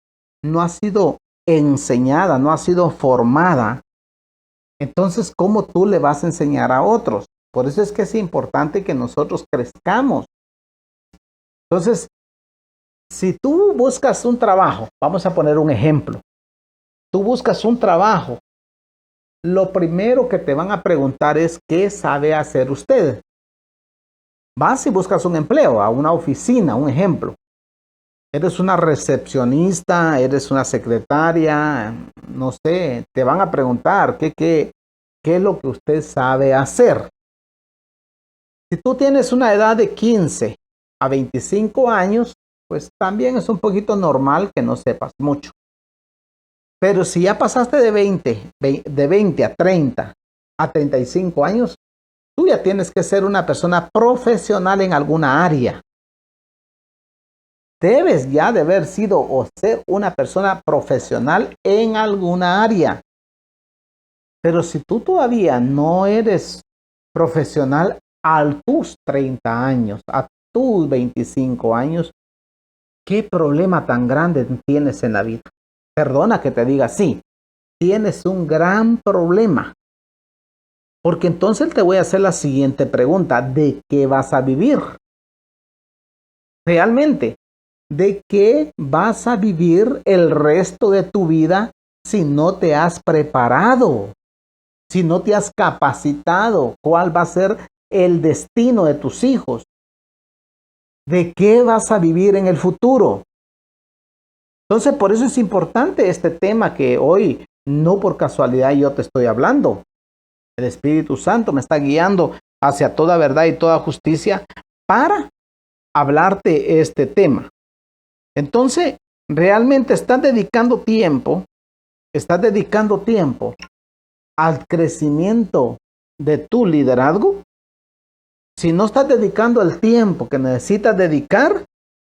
no ha sido enseñada, no ha sido formada, entonces, ¿cómo tú le vas a enseñar a otros? Por eso es que es importante que nosotros crezcamos. Entonces, si tú buscas un trabajo, vamos a poner un ejemplo. Tú buscas un trabajo, lo primero que te van a preguntar es ¿qué sabe hacer usted? Vas y buscas un empleo, a una oficina, un ejemplo. Eres una recepcionista, eres una secretaria, no sé, te van a preguntar qué es lo que usted sabe hacer. Si tú tienes una edad de 15 a 25 años, pues también es un poquito normal que no sepas mucho. Pero si ya pasaste de 20 a 30 a 35 años, tú ya tienes que ser una persona profesional en alguna área. Debes ya de haber sido o ser una persona profesional en alguna área. Pero si tú todavía no eres profesional a tus 30 años, a tus 25 años, ¿qué problema tan grande tienes en la vida? Perdona que te diga así, tienes un gran problema. Porque entonces te voy a hacer la siguiente pregunta, ¿de qué vas a vivir? Realmente, ¿de qué vas a vivir el resto de tu vida si no te has preparado? Si no te has capacitado, ¿cuál va a ser el destino de tus hijos? ¿De qué vas a vivir en el futuro? Entonces, por eso es importante este tema que hoy, no por casualidad, yo te estoy hablando. El Espíritu Santo me está guiando hacia toda verdad y toda justicia para hablarte este tema. Entonces, realmente estás dedicando tiempo al crecimiento de tu liderazgo. Si no estás dedicando el tiempo que necesitas dedicar,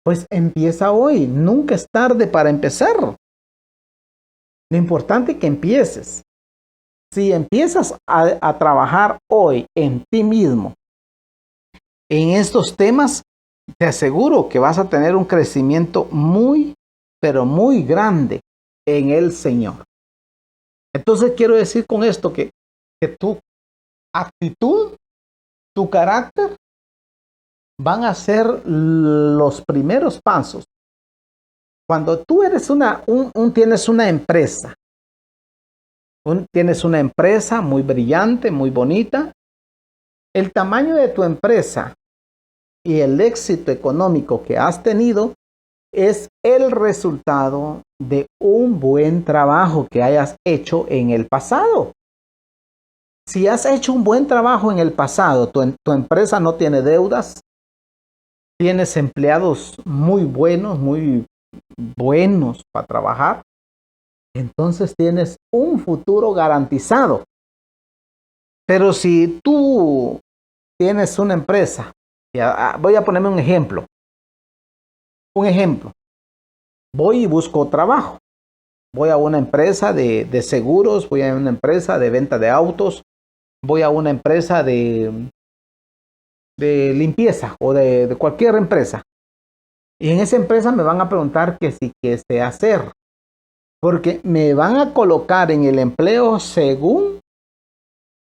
Pues empieza hoy. Nunca es tarde para empezar. Lo importante es que empieces. Si empiezas a trabajar hoy en ti mismo, en estos temas, te aseguro que vas a tener un crecimiento muy, pero muy grande en el Señor. Entonces quiero decir con esto que tu actitud, tu carácter, van a ser los primeros pasos. Cuando tú eres tienes una empresa, tienes una empresa muy brillante, muy bonita, el tamaño de tu empresa y el éxito económico que has tenido es el resultado de un buen trabajo que hayas hecho en el pasado. Si has hecho un buen trabajo en el pasado, tu empresa no tiene deudas, tienes empleados muy buenos para trabajar, entonces tienes un futuro garantizado. Pero si tú tienes una empresa, voy a ponerme un ejemplo. Voy y busco trabajo. Voy a una empresa de seguros, voy a una empresa de venta de autos, voy a una empresa de limpieza o de cualquier empresa. Y en esa empresa me van a preguntar que si qué sé hacer. Porque me van a colocar en el empleo según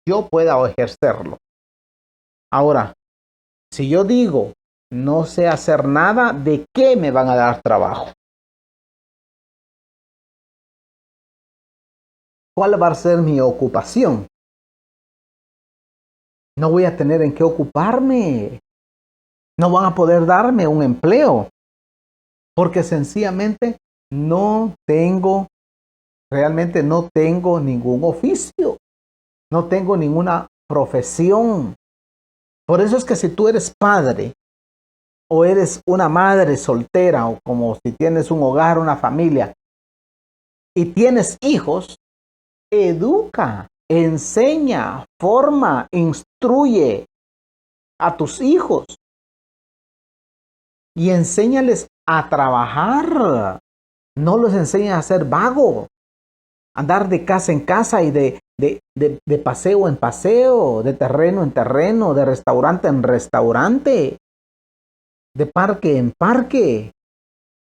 yo pueda ejercerlo. Ahora, si yo digo no sé hacer nada, ¿de qué me van a dar trabajo? ¿Cuál va a ser mi ocupación? No voy a tener en qué ocuparme. No van a poder darme un empleo. Porque sencillamente realmente no tengo ningún oficio. No tengo ninguna profesión. Por eso es que si tú eres padre o eres una madre soltera o como si tienes un hogar, una familia y tienes hijos, educa, enseña, forma, instruye a tus hijos y enséñales a trabajar. No los enseñes a ser vago, andar de casa en casa y de paseo en paseo, de terreno en terreno, de restaurante en restaurante, de parque en parque.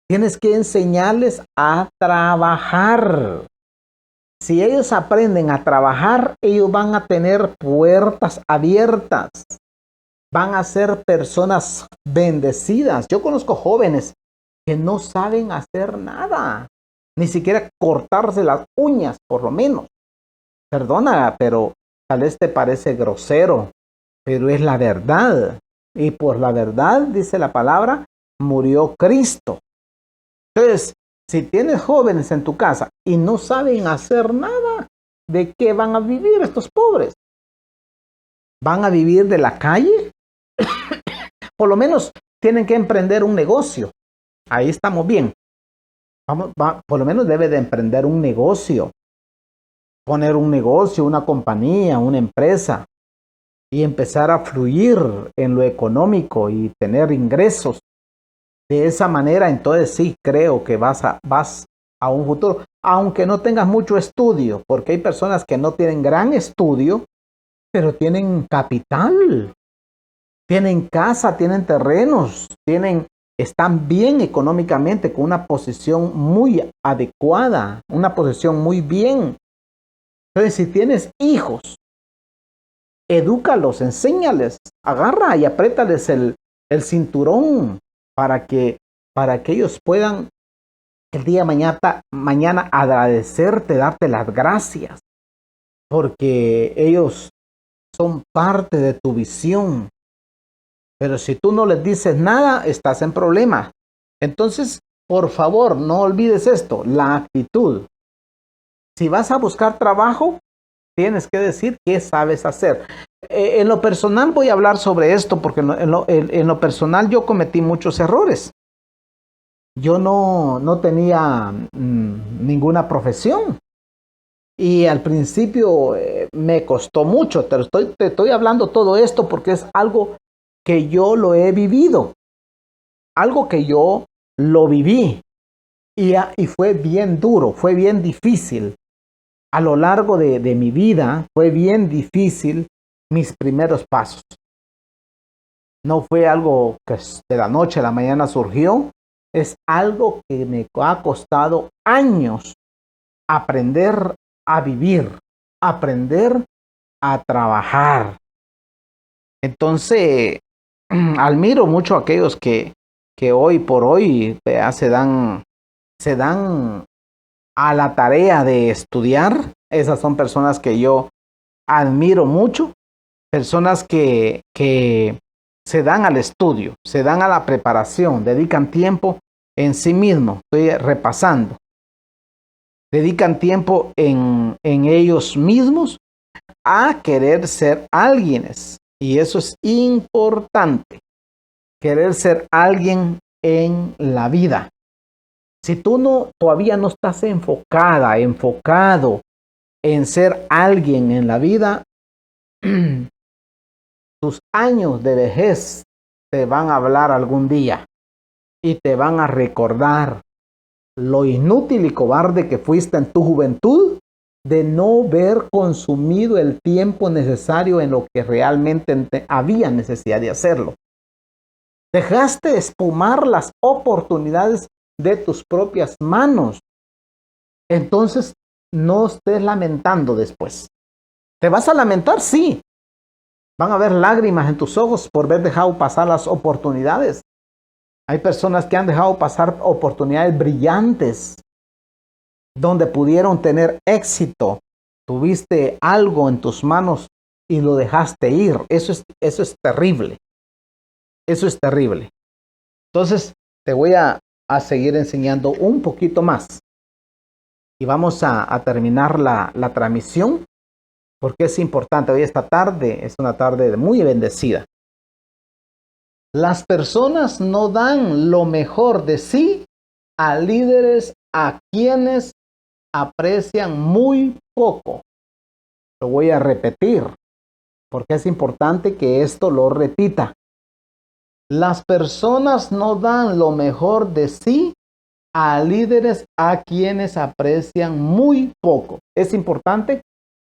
Tienes que enseñarles a trabajar. Si ellos aprenden a trabajar, ellos van a tener puertas abiertas. Van a ser personas bendecidas. Yo conozco jóvenes que no saben hacer nada, ni siquiera cortarse las uñas, por lo menos. Perdona, pero tal vez te parece grosero, pero es la verdad. Y por la verdad, dice la palabra, murió Cristo. Entonces, si tienes jóvenes en tu casa y no saben hacer nada, ¿de qué van a vivir estos pobres? ¿Van a vivir de la calle? Por lo menos tienen que emprender un negocio. Ahí estamos bien. Por lo menos debe de emprender un negocio. Poner un negocio, una compañía, una empresa. Y empezar a fluir en lo económico y tener ingresos. De esa manera, entonces sí creo que vas a un futuro. Aunque no tengas mucho estudio, porque hay personas que no tienen gran estudio, pero tienen capital. Tienen casa, tienen terrenos, están bien económicamente, con una posición muy adecuada, una posición muy bien. Entonces, si tienes hijos, edúcalos, enséñales, agarra y apriétales el cinturón para que ellos puedan el día de mañana agradecerte, darte las gracias, porque ellos son parte de tu visión. Pero si tú no les dices nada, estás en problema. Entonces, por favor, no olvides esto, la actitud. Si vas a buscar trabajo, tienes que decir qué sabes hacer. En lo personal voy a hablar sobre esto porque en lo personal yo cometí muchos errores. Yo no tenía ninguna profesión. Y al principio me costó mucho. Te estoy hablando todo esto porque es algo que yo lo he vivido. algo que yo lo viví y fue bien duro, fue bien difícil. A lo largo de mi vida fue bien difícil mis primeros pasos. No fue algo que de la noche a la mañana surgió, es algo que me ha costado años aprender a vivir, aprender a trabajar. Entonces, admiro mucho a aquellos que hoy por hoy se dan a la tarea de estudiar. Esas son personas que yo admiro mucho, personas que se dan al estudio, se dan a la preparación, dedican tiempo en sí mismos. Estoy repasando. Dedican tiempo en ellos mismos a querer ser alguienes. Y eso es importante. Querer ser alguien en la vida. Si tú todavía no estás enfocado en ser alguien en la vida, tus años de vejez te van a hablar algún día y te van a recordar lo inútil y cobarde que fuiste en tu juventud de no haber consumido el tiempo necesario en lo que realmente había necesidad de hacerlo. Dejaste espumar las oportunidades de tus propias manos. Entonces, no estés lamentando después. ¿Te vas a lamentar? Sí. Van a haber lágrimas en tus ojos por haber dejado pasar las oportunidades. Hay personas que han dejado pasar oportunidades brillantes donde pudieron tener éxito. Tuviste algo en tus manos y lo dejaste ir. Eso es terrible. Eso es terrible. Entonces, te voy a seguir enseñando un poquito más. Y vamos a terminar la transmisión, porque es importante. Hoy esta tarde es una tarde muy bendecida. Las personas no dan lo mejor de sí a líderes a quienes aprecian muy poco. Lo voy a repetir, porque es importante que esto lo repita. Las personas no dan lo mejor de sí a líderes a quienes aprecian muy poco. Es importante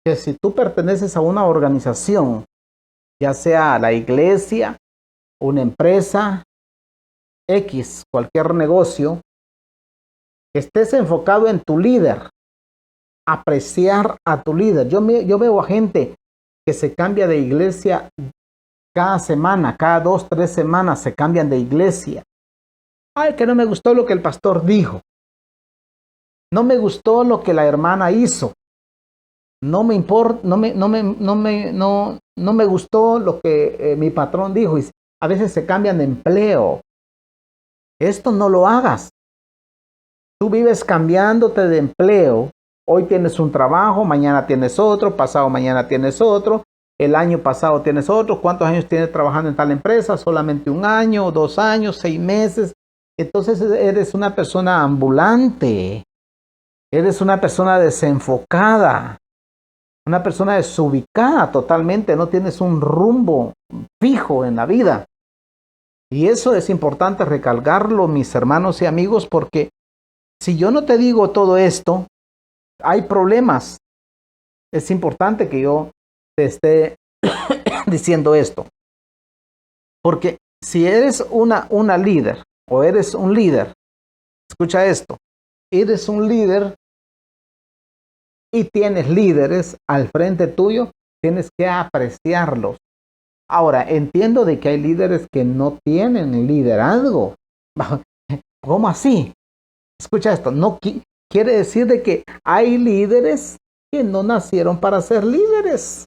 que si tú perteneces a una organización, ya sea la iglesia, una empresa, X, cualquier negocio, que estés enfocado en tu líder, apreciar a tu líder. Yo veo a gente que se cambia de iglesia cada semana, cada 2, 3 semanas se cambian de iglesia. Ay, que no me gustó lo que el pastor dijo. No me gustó lo que la hermana hizo. No me importa, no me gustó lo que mi patrón dijo. Y a veces se cambian de empleo. Esto no lo hagas. Tú vives cambiándote de empleo. Hoy tienes un trabajo, mañana tienes otro, pasado mañana tienes otro, el año pasado tienes otro. ¿Cuántos años tienes trabajando en tal empresa? Solamente 1 año, 2 años, 6 meses. Entonces eres una persona ambulante. Eres una persona desenfocada. Una persona desubicada totalmente. No tienes un rumbo fijo en la vida. Y eso es importante recalcarlo, mis hermanos y amigos, porque si yo no te digo todo esto, hay problemas. Es importante que yo te esté diciendo esto. Porque si eres una líder o eres un líder, escucha esto, eres un líder y tienes líderes al frente tuyo, tienes que apreciarlos. Ahora, entiendo de que hay líderes que no tienen liderazgo. ¿Cómo así? Escucha esto, no quiere decir de que hay líderes que no nacieron para ser líderes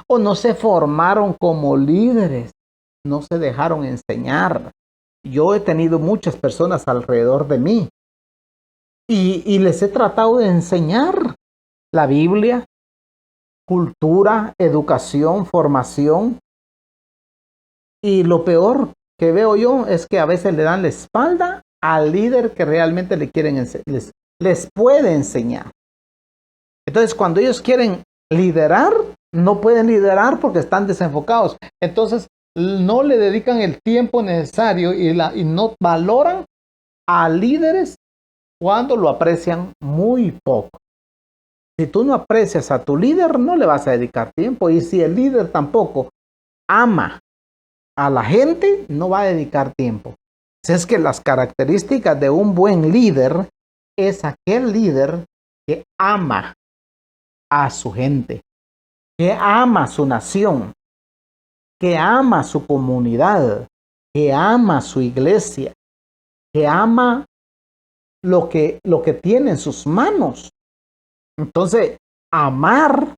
o no se formaron como líderes, no se dejaron enseñar. Yo he tenido muchas personas alrededor de mí y les he tratado de enseñar la Biblia, cultura, educación, formación. Y lo peor que veo yo es que a veces le dan la espalda al líder que realmente le quieren les puede enseñar. Entonces, cuando ellos quieren liderar, no pueden liderar porque están desenfocados. Entonces, no le dedican el tiempo necesario y no valoran a líderes cuando lo aprecian muy poco. Si tú no aprecias a tu líder, no le vas a dedicar tiempo. Y si el líder tampoco ama a la gente, no va a dedicar tiempo. Si es que las características de un buen líder es aquel líder que ama a su gente, que ama a su nación, que ama a su comunidad, que ama a su iglesia, que ama lo que tiene en sus manos. Entonces, amar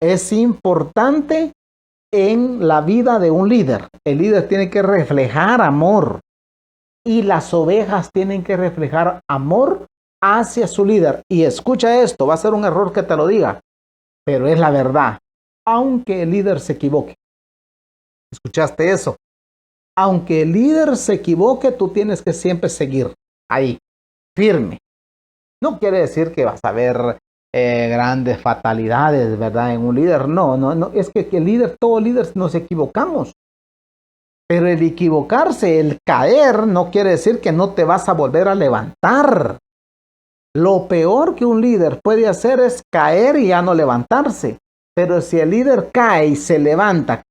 es importante en la vida de un líder. El líder tiene que reflejar amor y las ovejas tienen que reflejar amor hacia su líder. Y escucha esto, va a ser un error que te lo diga, pero es la verdad. Aunque el líder se equivoque. ¿Escuchaste eso? Aunque el líder se equivoque, tú tienes que siempre seguir ahí, firme. No quiere decir que vas a ver grandes fatalidades, ¿verdad? En un líder. No. Es que el líder, todo líder nos equivocamos. Pero el equivocarse, el caer, no quiere decir que no te vas a volver a levantar. Lo peor que un líder puede hacer es caer y ya no levantarse. Pero si el líder cae y se levanta,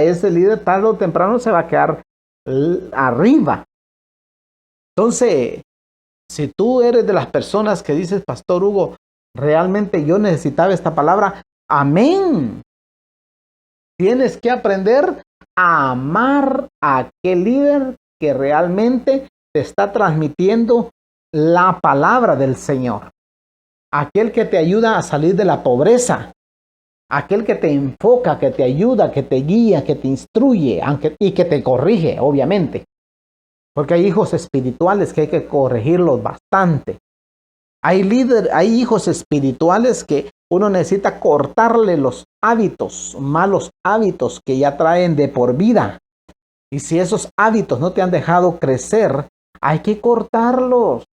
ese líder tarde o temprano se va a quedar arriba. Entonces, si tú eres de las personas que dices, Pastor Hugo, realmente yo necesitaba esta palabra, amén. Tienes que aprender a amar a aquel líder que realmente te está transmitiendo la palabra del Señor. Aquel que te ayuda a salir de la pobreza. Aquel que te enfoca, que te ayuda, que te guía, que te instruye y que te corrige, obviamente. Porque hay hijos espirituales que hay que corregirlos bastante. Hay hijos espirituales que uno necesita cortarle los hábitos, malos hábitos que ya traen de por vida. Y si esos hábitos no te han dejado crecer, hay que cortarlos.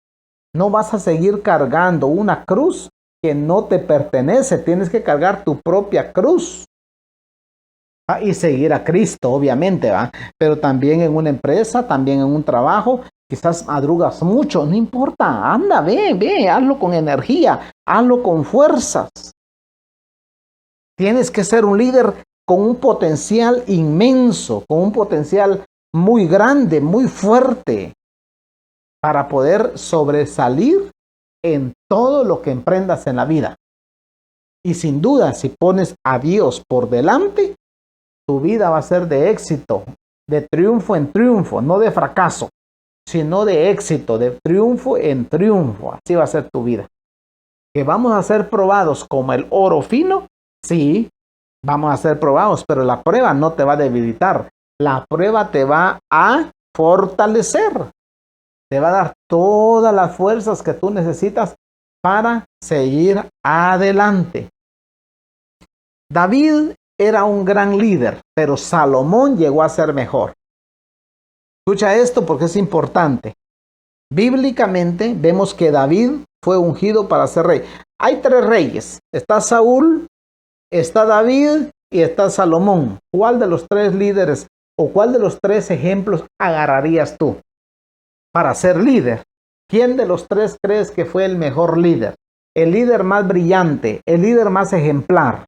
No vas a seguir cargando una cruz que no te pertenece. Tienes que cargar tu propia cruz. Y seguir a Cristo, obviamente, ¿va? Pero también en una empresa, también en un trabajo, quizás madrugas mucho, no importa, anda, ve, hazlo con energía, hazlo con fuerzas. Tienes que ser un líder con un potencial inmenso, con un potencial muy grande, muy fuerte, para poder sobresalir en todo lo que emprendas en la vida. Y sin duda, si pones a Dios por delante, tu vida va a ser de éxito, de triunfo en triunfo, no de fracaso, sino de éxito, de triunfo en triunfo. Así va a ser tu vida. ¿Que vamos a ser probados como el oro fino? Sí, vamos a ser probados, pero la prueba no te va a debilitar. La prueba te va a fortalecer. Te va a dar todas las fuerzas que tú necesitas para seguir adelante. David era un gran líder, pero Salomón llegó a ser mejor. Escucha esto porque es importante. Bíblicamente vemos que David fue ungido para ser rey. Hay 3 reyes. Está Saúl, está David y está Salomón. ¿Cuál de los 3 líderes o cuál de los 3 ejemplos agarrarías tú para ser líder? ¿Quién de los 3 crees que fue el mejor líder? El líder más brillante, el líder más ejemplar.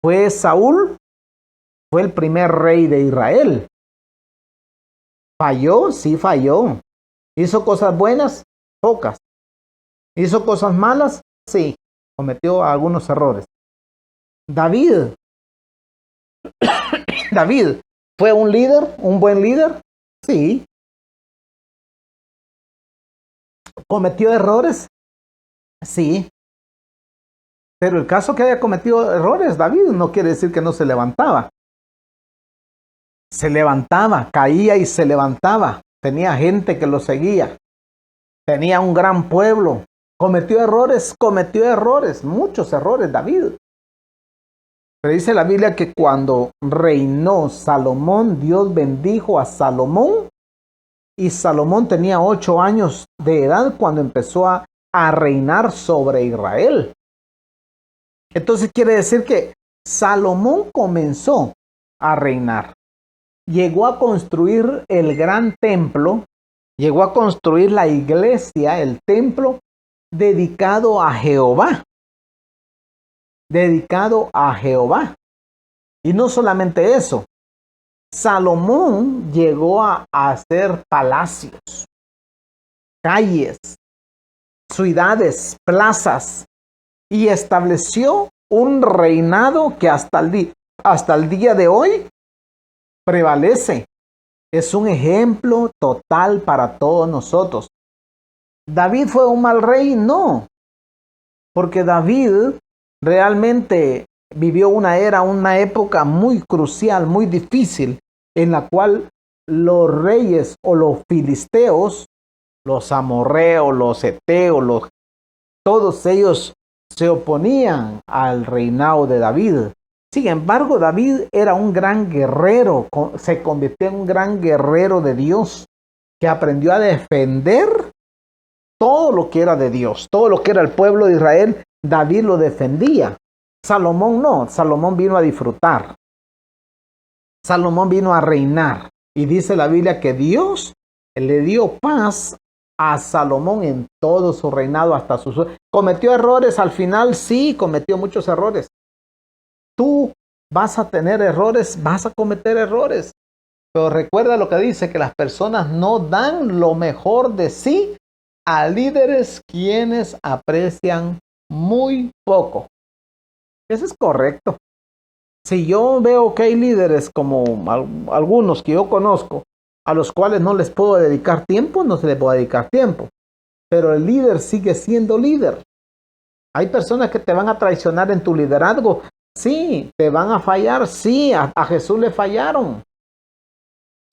¿Fue Saúl? Fue el primer rey de Israel. ¿Falló? Sí, falló. ¿Hizo cosas buenas? Pocas. ¿Hizo cosas malas? Sí, cometió algunos errores. David. David, ¿fue un líder? ¿Un buen líder? Sí. ¿Cometió errores? Sí. Pero el caso que haya cometido errores, David, no quiere decir que no se levantaba. Se levantaba, caía y se levantaba. Tenía gente que lo seguía. Tenía un gran pueblo. Cometió errores, muchos errores, David. Pero dice la Biblia que cuando reinó Salomón, Dios bendijo a Salomón. Y Salomón tenía 8 años de edad cuando empezó a reinar sobre Israel. Entonces quiere decir que Salomón comenzó a reinar. Llegó a construir el gran templo, llegó a construir la iglesia, el templo dedicado a Jehová. Dedicado a Jehová. Y no solamente eso, Salomón llegó a hacer palacios, calles, ciudades, plazas, y estableció un reinado que hasta el día de hoy prevalece. Es un ejemplo total para todos nosotros. ¿David fue un mal rey? No, porque David realmente vivió una época muy crucial, muy difícil, en la cual los reyes o los filisteos, los amorreos, los heteos, todos ellos se oponían al reinado de David. Sin embargo, David era un gran guerrero, se convirtió en un gran guerrero de Dios, que aprendió a defender todo lo que era de Dios, todo lo que era el pueblo de Israel. David lo defendía. Salomón no, Salomón vino a disfrutar. Salomón vino a reinar. Y dice la Biblia que Dios le dio paz a Salomón en todo su reinado hasta su... ¿Cometió errores al final? Sí, cometió muchos errores. Tú vas a tener errores, vas a cometer errores. Pero recuerda lo que dice, que las personas no dan lo mejor de sí a líderes quienes aprecian muy poco. Eso es correcto. Si yo veo que hay líderes como algunos que yo conozco, a los cuales no les puedo dedicar tiempo, no se les puede dedicar tiempo. Pero el líder sigue siendo líder. Hay personas que te van a traicionar en tu liderazgo. Sí, te van a fallar. Sí, a Jesús le fallaron.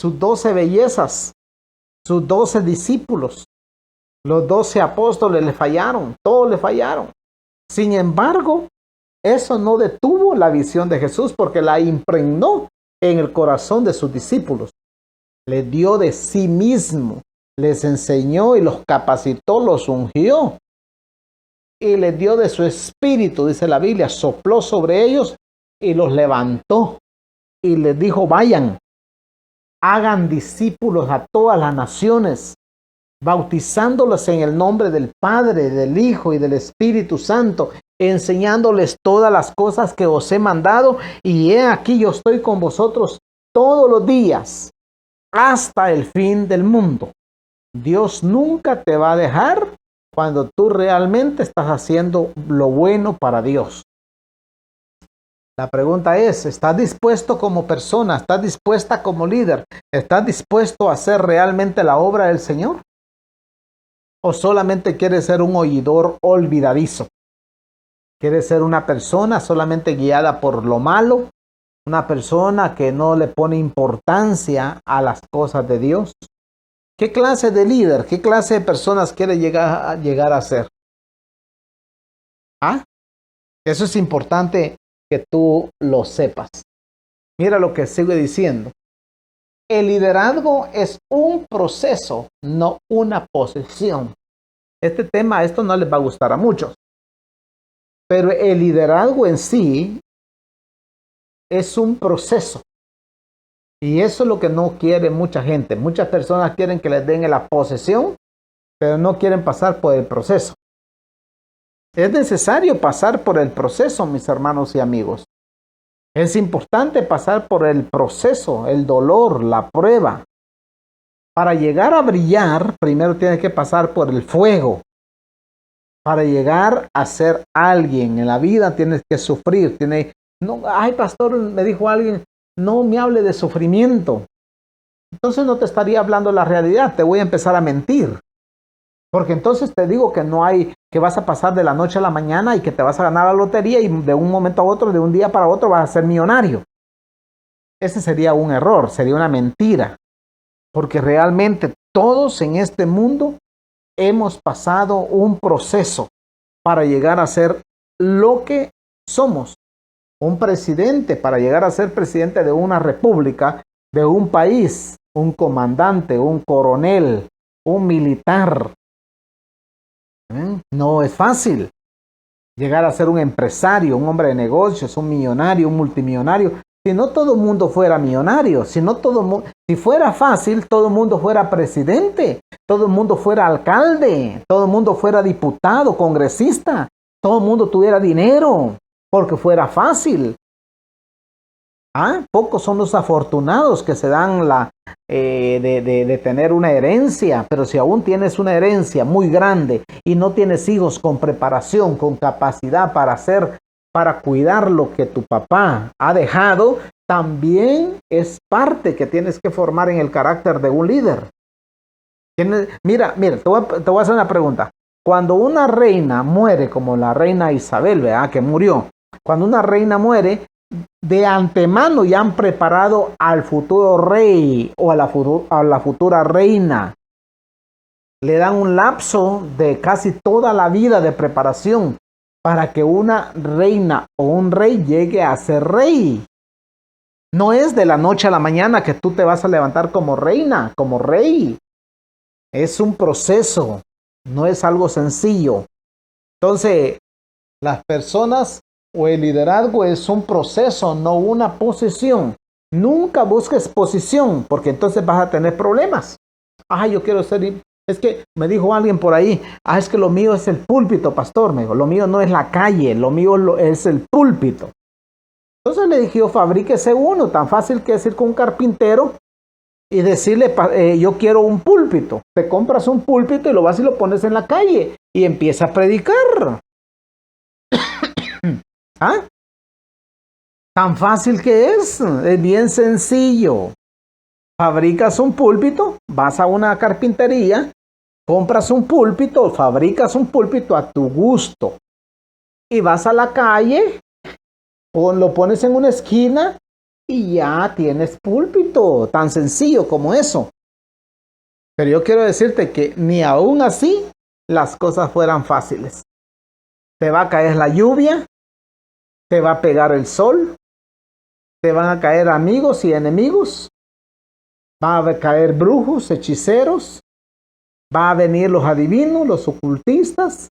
Sus 12 bellezas, sus 12 discípulos, los 12 apóstoles le fallaron. Todos le fallaron. Sin embargo, eso no detuvo la visión de Jesús, porque la impregnó en el corazón de sus discípulos. Les dio de sí mismo, les enseñó y los capacitó, los ungió. Y les dio de su espíritu, dice la Biblia, sopló sobre ellos y los levantó. Y les dijo, vayan, hagan discípulos a todas las naciones, bautizándolos en el nombre del Padre, del Hijo y del Espíritu Santo, enseñándoles todas las cosas que os he mandado, y he aquí yo estoy con vosotros todos los días, hasta el fin del mundo. Dios nunca te va a dejar cuando tú realmente estás haciendo lo bueno para Dios. La pregunta es, ¿estás dispuesto como persona? ¿Estás dispuesta como líder? ¿Estás dispuesto a hacer realmente la obra del Señor? ¿O solamente quieres ser un oidor olvidadizo? ¿Quieres ser una persona solamente guiada por lo malo? ¿Una persona que no le pone importancia a las cosas de Dios? ¿Qué clase de líder, qué clase de personas quiere llegar a ser? ¿Ah? Eso es importante que tú lo sepas. Mira lo que sigue diciendo. El liderazgo es un proceso, no una posición. Este tema, esto no les va a gustar a muchos. Pero el liderazgo en sí es un proceso. Y eso es lo que no quiere mucha gente. Muchas personas quieren que les den la posesión, pero no quieren pasar por el proceso. Es necesario pasar por el proceso, mis hermanos y amigos. Es importante pasar por el proceso, el dolor, la prueba. Para llegar a brillar, primero tienes que pasar por el fuego. Para llegar a ser alguien en la vida tienes que sufrir. Ay, pastor, me dijo alguien, no me hable de sufrimiento. Entonces no te estaría hablando la realidad, te voy a empezar a mentir. Porque entonces te digo que no hay, que vas a pasar de la noche a la mañana y que te vas a ganar la lotería y de un momento a otro, de un día para otro vas a ser millonario. Ese sería un error, sería una mentira. Porque realmente todos en este mundo hemos pasado un proceso para llegar a ser lo que somos. Un presidente, para llegar a ser presidente de una república, de un país, un comandante, un coronel, un militar. No es fácil llegar a ser un empresario, un hombre de negocios, un millonario, un multimillonario. Si no todo el mundo fuera millonario, si fuera fácil, todo el mundo fuera presidente, todo el mundo fuera alcalde, todo el mundo fuera diputado, congresista, todo el mundo tuviera dinero, porque fuera fácil. Pocos son los afortunados que se dan de tener una herencia, pero si aún tienes una herencia muy grande y no tienes hijos con preparación, con capacidad para cuidar lo que tu papá ha dejado, también es parte que tienes que formar en el carácter de un líder. Mira, te voy a hacer una pregunta. Cuando una reina muere, como la reina Isabel, ¿verdad? Que murió, cuando una reina muere, de antemano ya han preparado al futuro rey o a la futura reina. Le dan un lapso de casi toda la vida de preparación para que una reina o un rey llegue a ser rey. No es de la noche a la mañana que tú te vas a levantar como reina, como rey. Es un proceso, no es algo sencillo. Entonces, las personas o el liderazgo es un proceso, no una posición. Nunca busques posición, porque entonces vas a tener problemas. Yo quiero ser... Es que me dijo alguien por ahí, es que lo mío es el púlpito, pastor. Me dijo, lo mío no es la calle, lo mío es el púlpito. Entonces le dije, fabríquese uno, tan fácil que es ir con un carpintero y decirle, yo quiero un púlpito. Te compras un púlpito y lo vas y lo pones en la calle y empieza a predicar. Tan fácil que es bien sencillo. Fabricas un púlpito, vas a una carpintería, compras un púlpito, fabricas un púlpito a tu gusto y vas a la calle, lo pones en una esquina y ya tienes púlpito, tan sencillo como eso. Pero yo quiero decirte que ni aún así las cosas fueran fáciles. Te va a caer la lluvia, te va a pegar el sol, te van a caer amigos y enemigos, van a caer brujos, hechiceros, van a venir los adivinos, los ocultistas,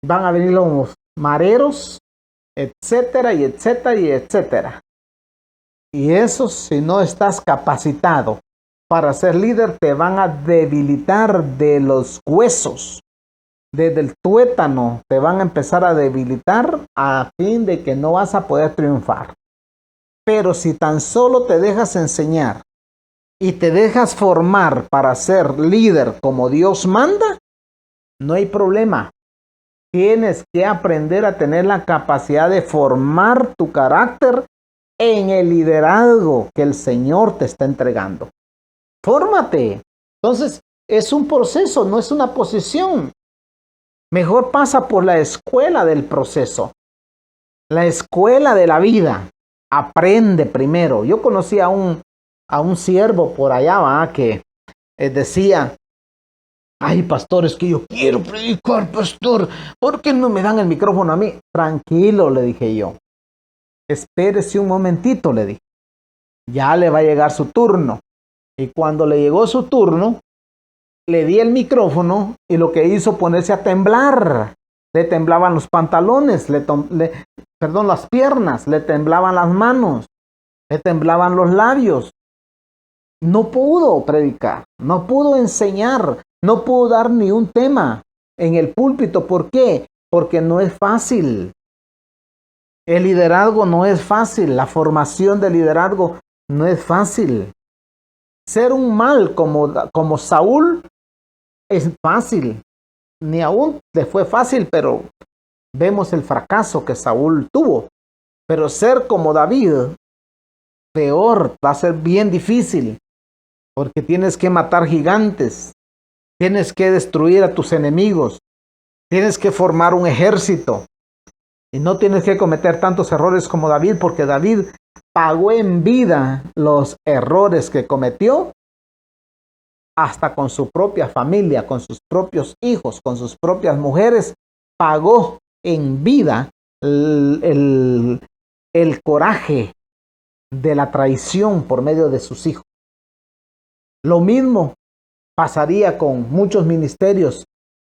van a venir los mareros, etcétera, y etcétera, y etcétera. Y eso, si no estás capacitado para ser líder, te van a debilitar de los huesos. Desde el tuétano te van a empezar a debilitar a fin de que no vas a poder triunfar. Pero si tan solo te dejas enseñar y te dejas formar para ser líder como Dios manda, no hay problema. Tienes que aprender a tener la capacidad de formar tu carácter en el liderazgo que el Señor te está entregando. Fórmate. Entonces, es un proceso, no es una posición. Mejor pasa por la escuela del proceso, la escuela de la vida. Aprende primero. Yo conocí a un siervo por allá, que decía, pastor, es que yo quiero predicar, pastor, ¿por qué no me dan el micrófono a mí? Tranquilo, le dije yo. Espérese un momentito, le dije. Ya le va a llegar su turno. Y cuando le llegó su turno, le di el micrófono y lo que hizo ponerse a temblar. Le temblaban los pantalones, las piernas, le temblaban las manos, le temblaban los labios. No pudo predicar, no pudo enseñar, no pudo dar ni un tema en el púlpito. ¿Por qué? Porque no es fácil. El liderazgo no es fácil, la formación del liderazgo no es fácil. Ser un mal como Saúl es fácil. Ni aún le fue fácil, pero vemos el fracaso que Saúl tuvo. Pero ser como David, peor, va a ser bien difícil. Porque tienes que matar gigantes. Tienes que destruir a tus enemigos. Tienes que formar un ejército. Y no tienes que cometer tantos errores como David, porque David pagó en vida los errores que cometió, hasta con su propia familia, con sus propios hijos, con sus propias mujeres. Pagó en vida el coraje de la traición por medio de sus hijos. Lo mismo pasaría con muchos ministerios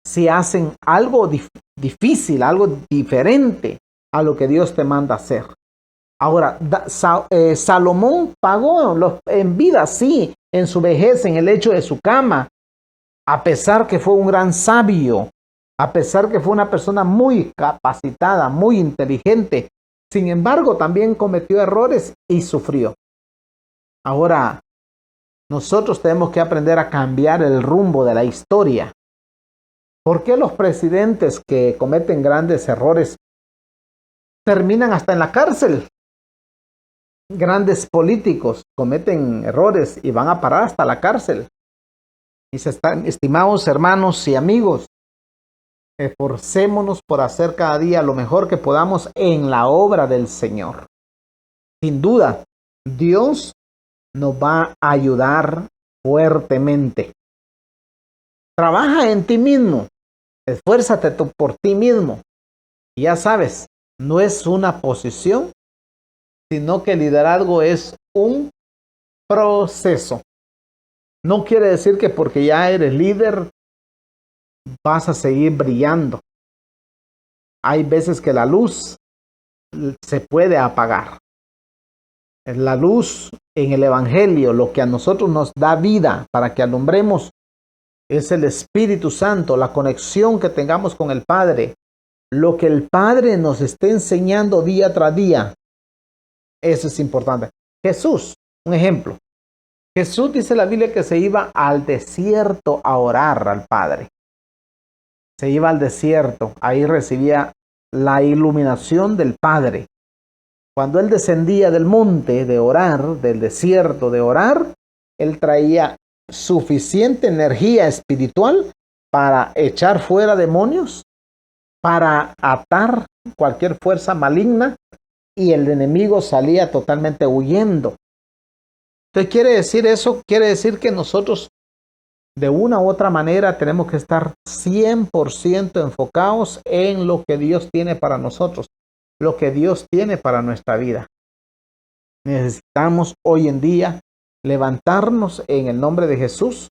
si hacen algo difícil, algo diferente a lo que Dios te manda hacer. Ahora, Salomón pagó en vida, sí, en su vejez, en el lecho de su cama, a pesar que fue un gran sabio, a pesar que fue una persona muy capacitada, muy inteligente. Sin embargo, también cometió errores y sufrió. Ahora, nosotros tenemos que aprender a cambiar el rumbo de la historia. ¿Por qué los presidentes que cometen grandes errores terminan hasta en la cárcel? Grandes políticos cometen errores y van a parar hasta la cárcel. Estimados hermanos y amigos, esforcémonos por hacer cada día lo mejor que podamos en la obra del Señor. Sin duda, Dios nos va a ayudar fuertemente. Trabaja en ti mismo, esfuérzate por ti mismo. Y ya sabes, no es una posición, sino que el liderazgo es un proceso. No quiere decir que porque ya eres líder vas a seguir brillando. Hay veces que la luz se puede apagar. La luz en el Evangelio, lo que a nosotros nos da vida para que alumbremos, es el Espíritu Santo, la conexión que tengamos con el Padre, lo que el Padre nos esté enseñando día tras día. Eso es importante. Jesús, un ejemplo. Jesús dice la Biblia que se iba al desierto a orar al Padre. Se iba al desierto, ahí recibía la iluminación del Padre. Cuando él descendía del monte de orar, del desierto de orar, él traía suficiente energía espiritual para echar fuera demonios, para atar cualquier fuerza maligna, y el enemigo salía totalmente huyendo. Entonces, quiere decir eso, quiere decir que nosotros de una u otra manera tenemos que estar 100% enfocados en lo que Dios tiene para nosotros, lo que Dios tiene para nuestra vida. Necesitamos hoy en día levantarnos en el nombre de Jesús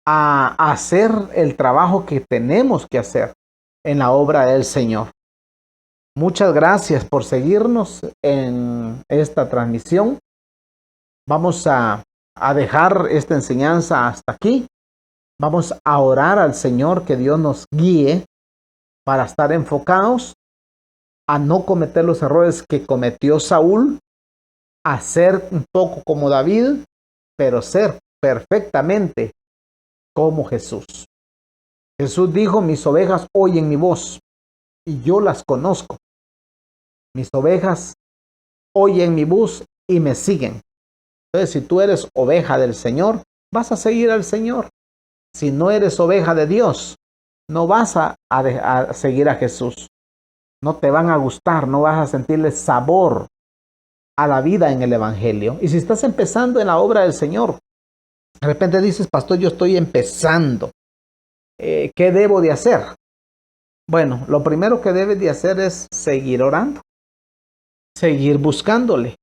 a hacer el trabajo que tenemos que hacer en la obra del Señor. Muchas gracias por seguirnos en esta transmisión. Vamos a dejar esta enseñanza hasta aquí. Vamos a orar al Señor que Dios nos guíe para estar enfocados a no cometer los errores que cometió Saúl, a ser un poco como David, pero ser perfectamente como Jesús. Jesús dijo: mis ovejas oyen mi voz y yo las conozco. Mis ovejas oyen mi voz y me siguen. Entonces, si tú eres oveja del Señor, vas a seguir al Señor. Si no eres oveja de Dios, no vas a seguir a Jesús. No te van a gustar, no vas a sentirle sabor a la vida en el Evangelio. Y si estás empezando en la obra del Señor, de repente dices: pastor, yo estoy empezando. ¿Qué debo de hacer? Bueno, lo primero que debes de hacer es seguir orando, seguir buscándole.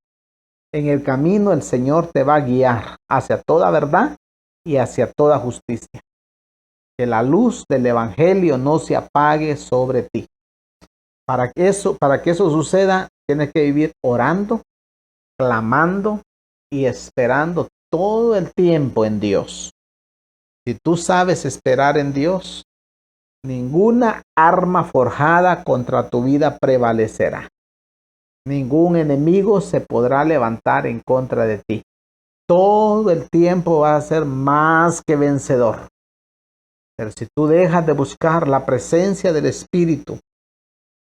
En el camino el Señor te va a guiar hacia toda verdad y hacia toda justicia. Que la luz del Evangelio no se apague sobre ti. Para que eso suceda, tienes que vivir orando, clamando y esperando todo el tiempo en Dios. Si tú sabes esperar en Dios, ninguna arma forjada contra tu vida prevalecerá. Ningún enemigo se podrá levantar en contra de ti. Todo el tiempo vas a ser más que vencedor. Pero si tú dejas de buscar la presencia del Espíritu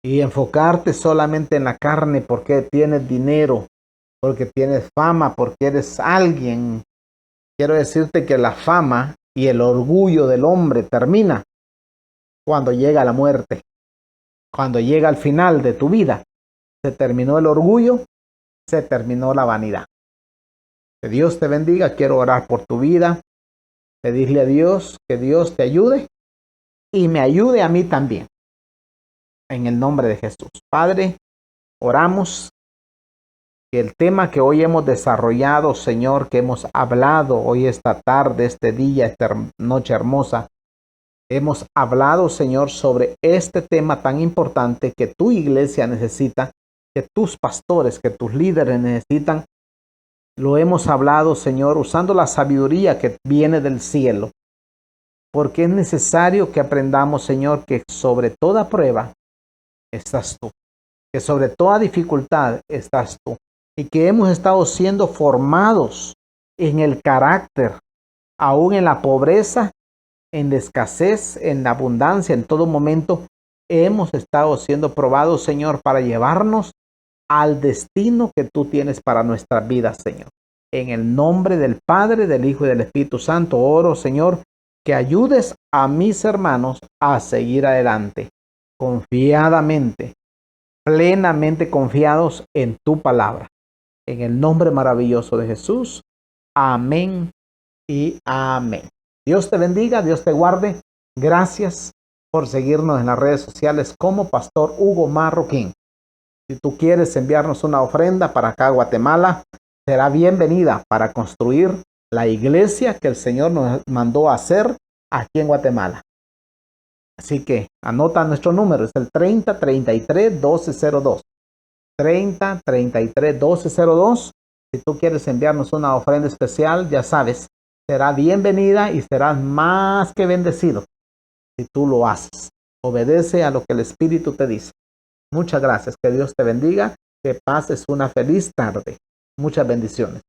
y enfocarte solamente en la carne porque tienes dinero, porque tienes fama, porque eres alguien, quiero decirte que la fama y el orgullo del hombre termina cuando llega la muerte, cuando llega al final de tu vida. Se terminó el orgullo, se terminó la vanidad. Que Dios te bendiga. Quiero orar por tu vida, pedirle a Dios que Dios te ayude y me ayude a mí también. En el nombre de Jesús. Padre, oramos que el tema que hoy hemos desarrollado, Señor, que hemos hablado hoy esta tarde, este día, esta noche hermosa, hemos hablado, Señor, sobre este tema tan importante que tu iglesia necesita, que tus pastores, que tus líderes necesitan. Lo hemos hablado, Señor, usando la sabiduría que viene del cielo, porque es necesario que aprendamos, Señor, que sobre toda prueba estás tú, que sobre toda dificultad estás tú, y que hemos estado siendo formados en el carácter, aún en la pobreza, en la escasez, en la abundancia, en todo momento. Hemos estado siendo probados, Señor, para llevarnos al destino que tú tienes para nuestras vidas, Señor. En el nombre del Padre, del Hijo y del Espíritu Santo, oro, Señor, que ayudes a mis hermanos a seguir adelante, confiadamente, plenamente confiados en tu palabra. En el nombre maravilloso de Jesús. Amén y amén. Dios te bendiga, Dios te guarde. Gracias por seguirnos en las redes sociales como Pastor Hugo Marroquín. Si tú quieres enviarnos una ofrenda para acá a Guatemala, será bienvenida para construir la iglesia que el Señor nos mandó a hacer aquí en Guatemala. Así que anota nuestro número, es el 3033-1202. 3033-1202. Si tú quieres enviarnos una ofrenda especial, ya sabes, será bienvenida y serás más que bendecido si tú lo haces. Obedece a lo que el Espíritu te dice. Muchas gracias. Que Dios te bendiga. Que pases una feliz tarde. Muchas bendiciones.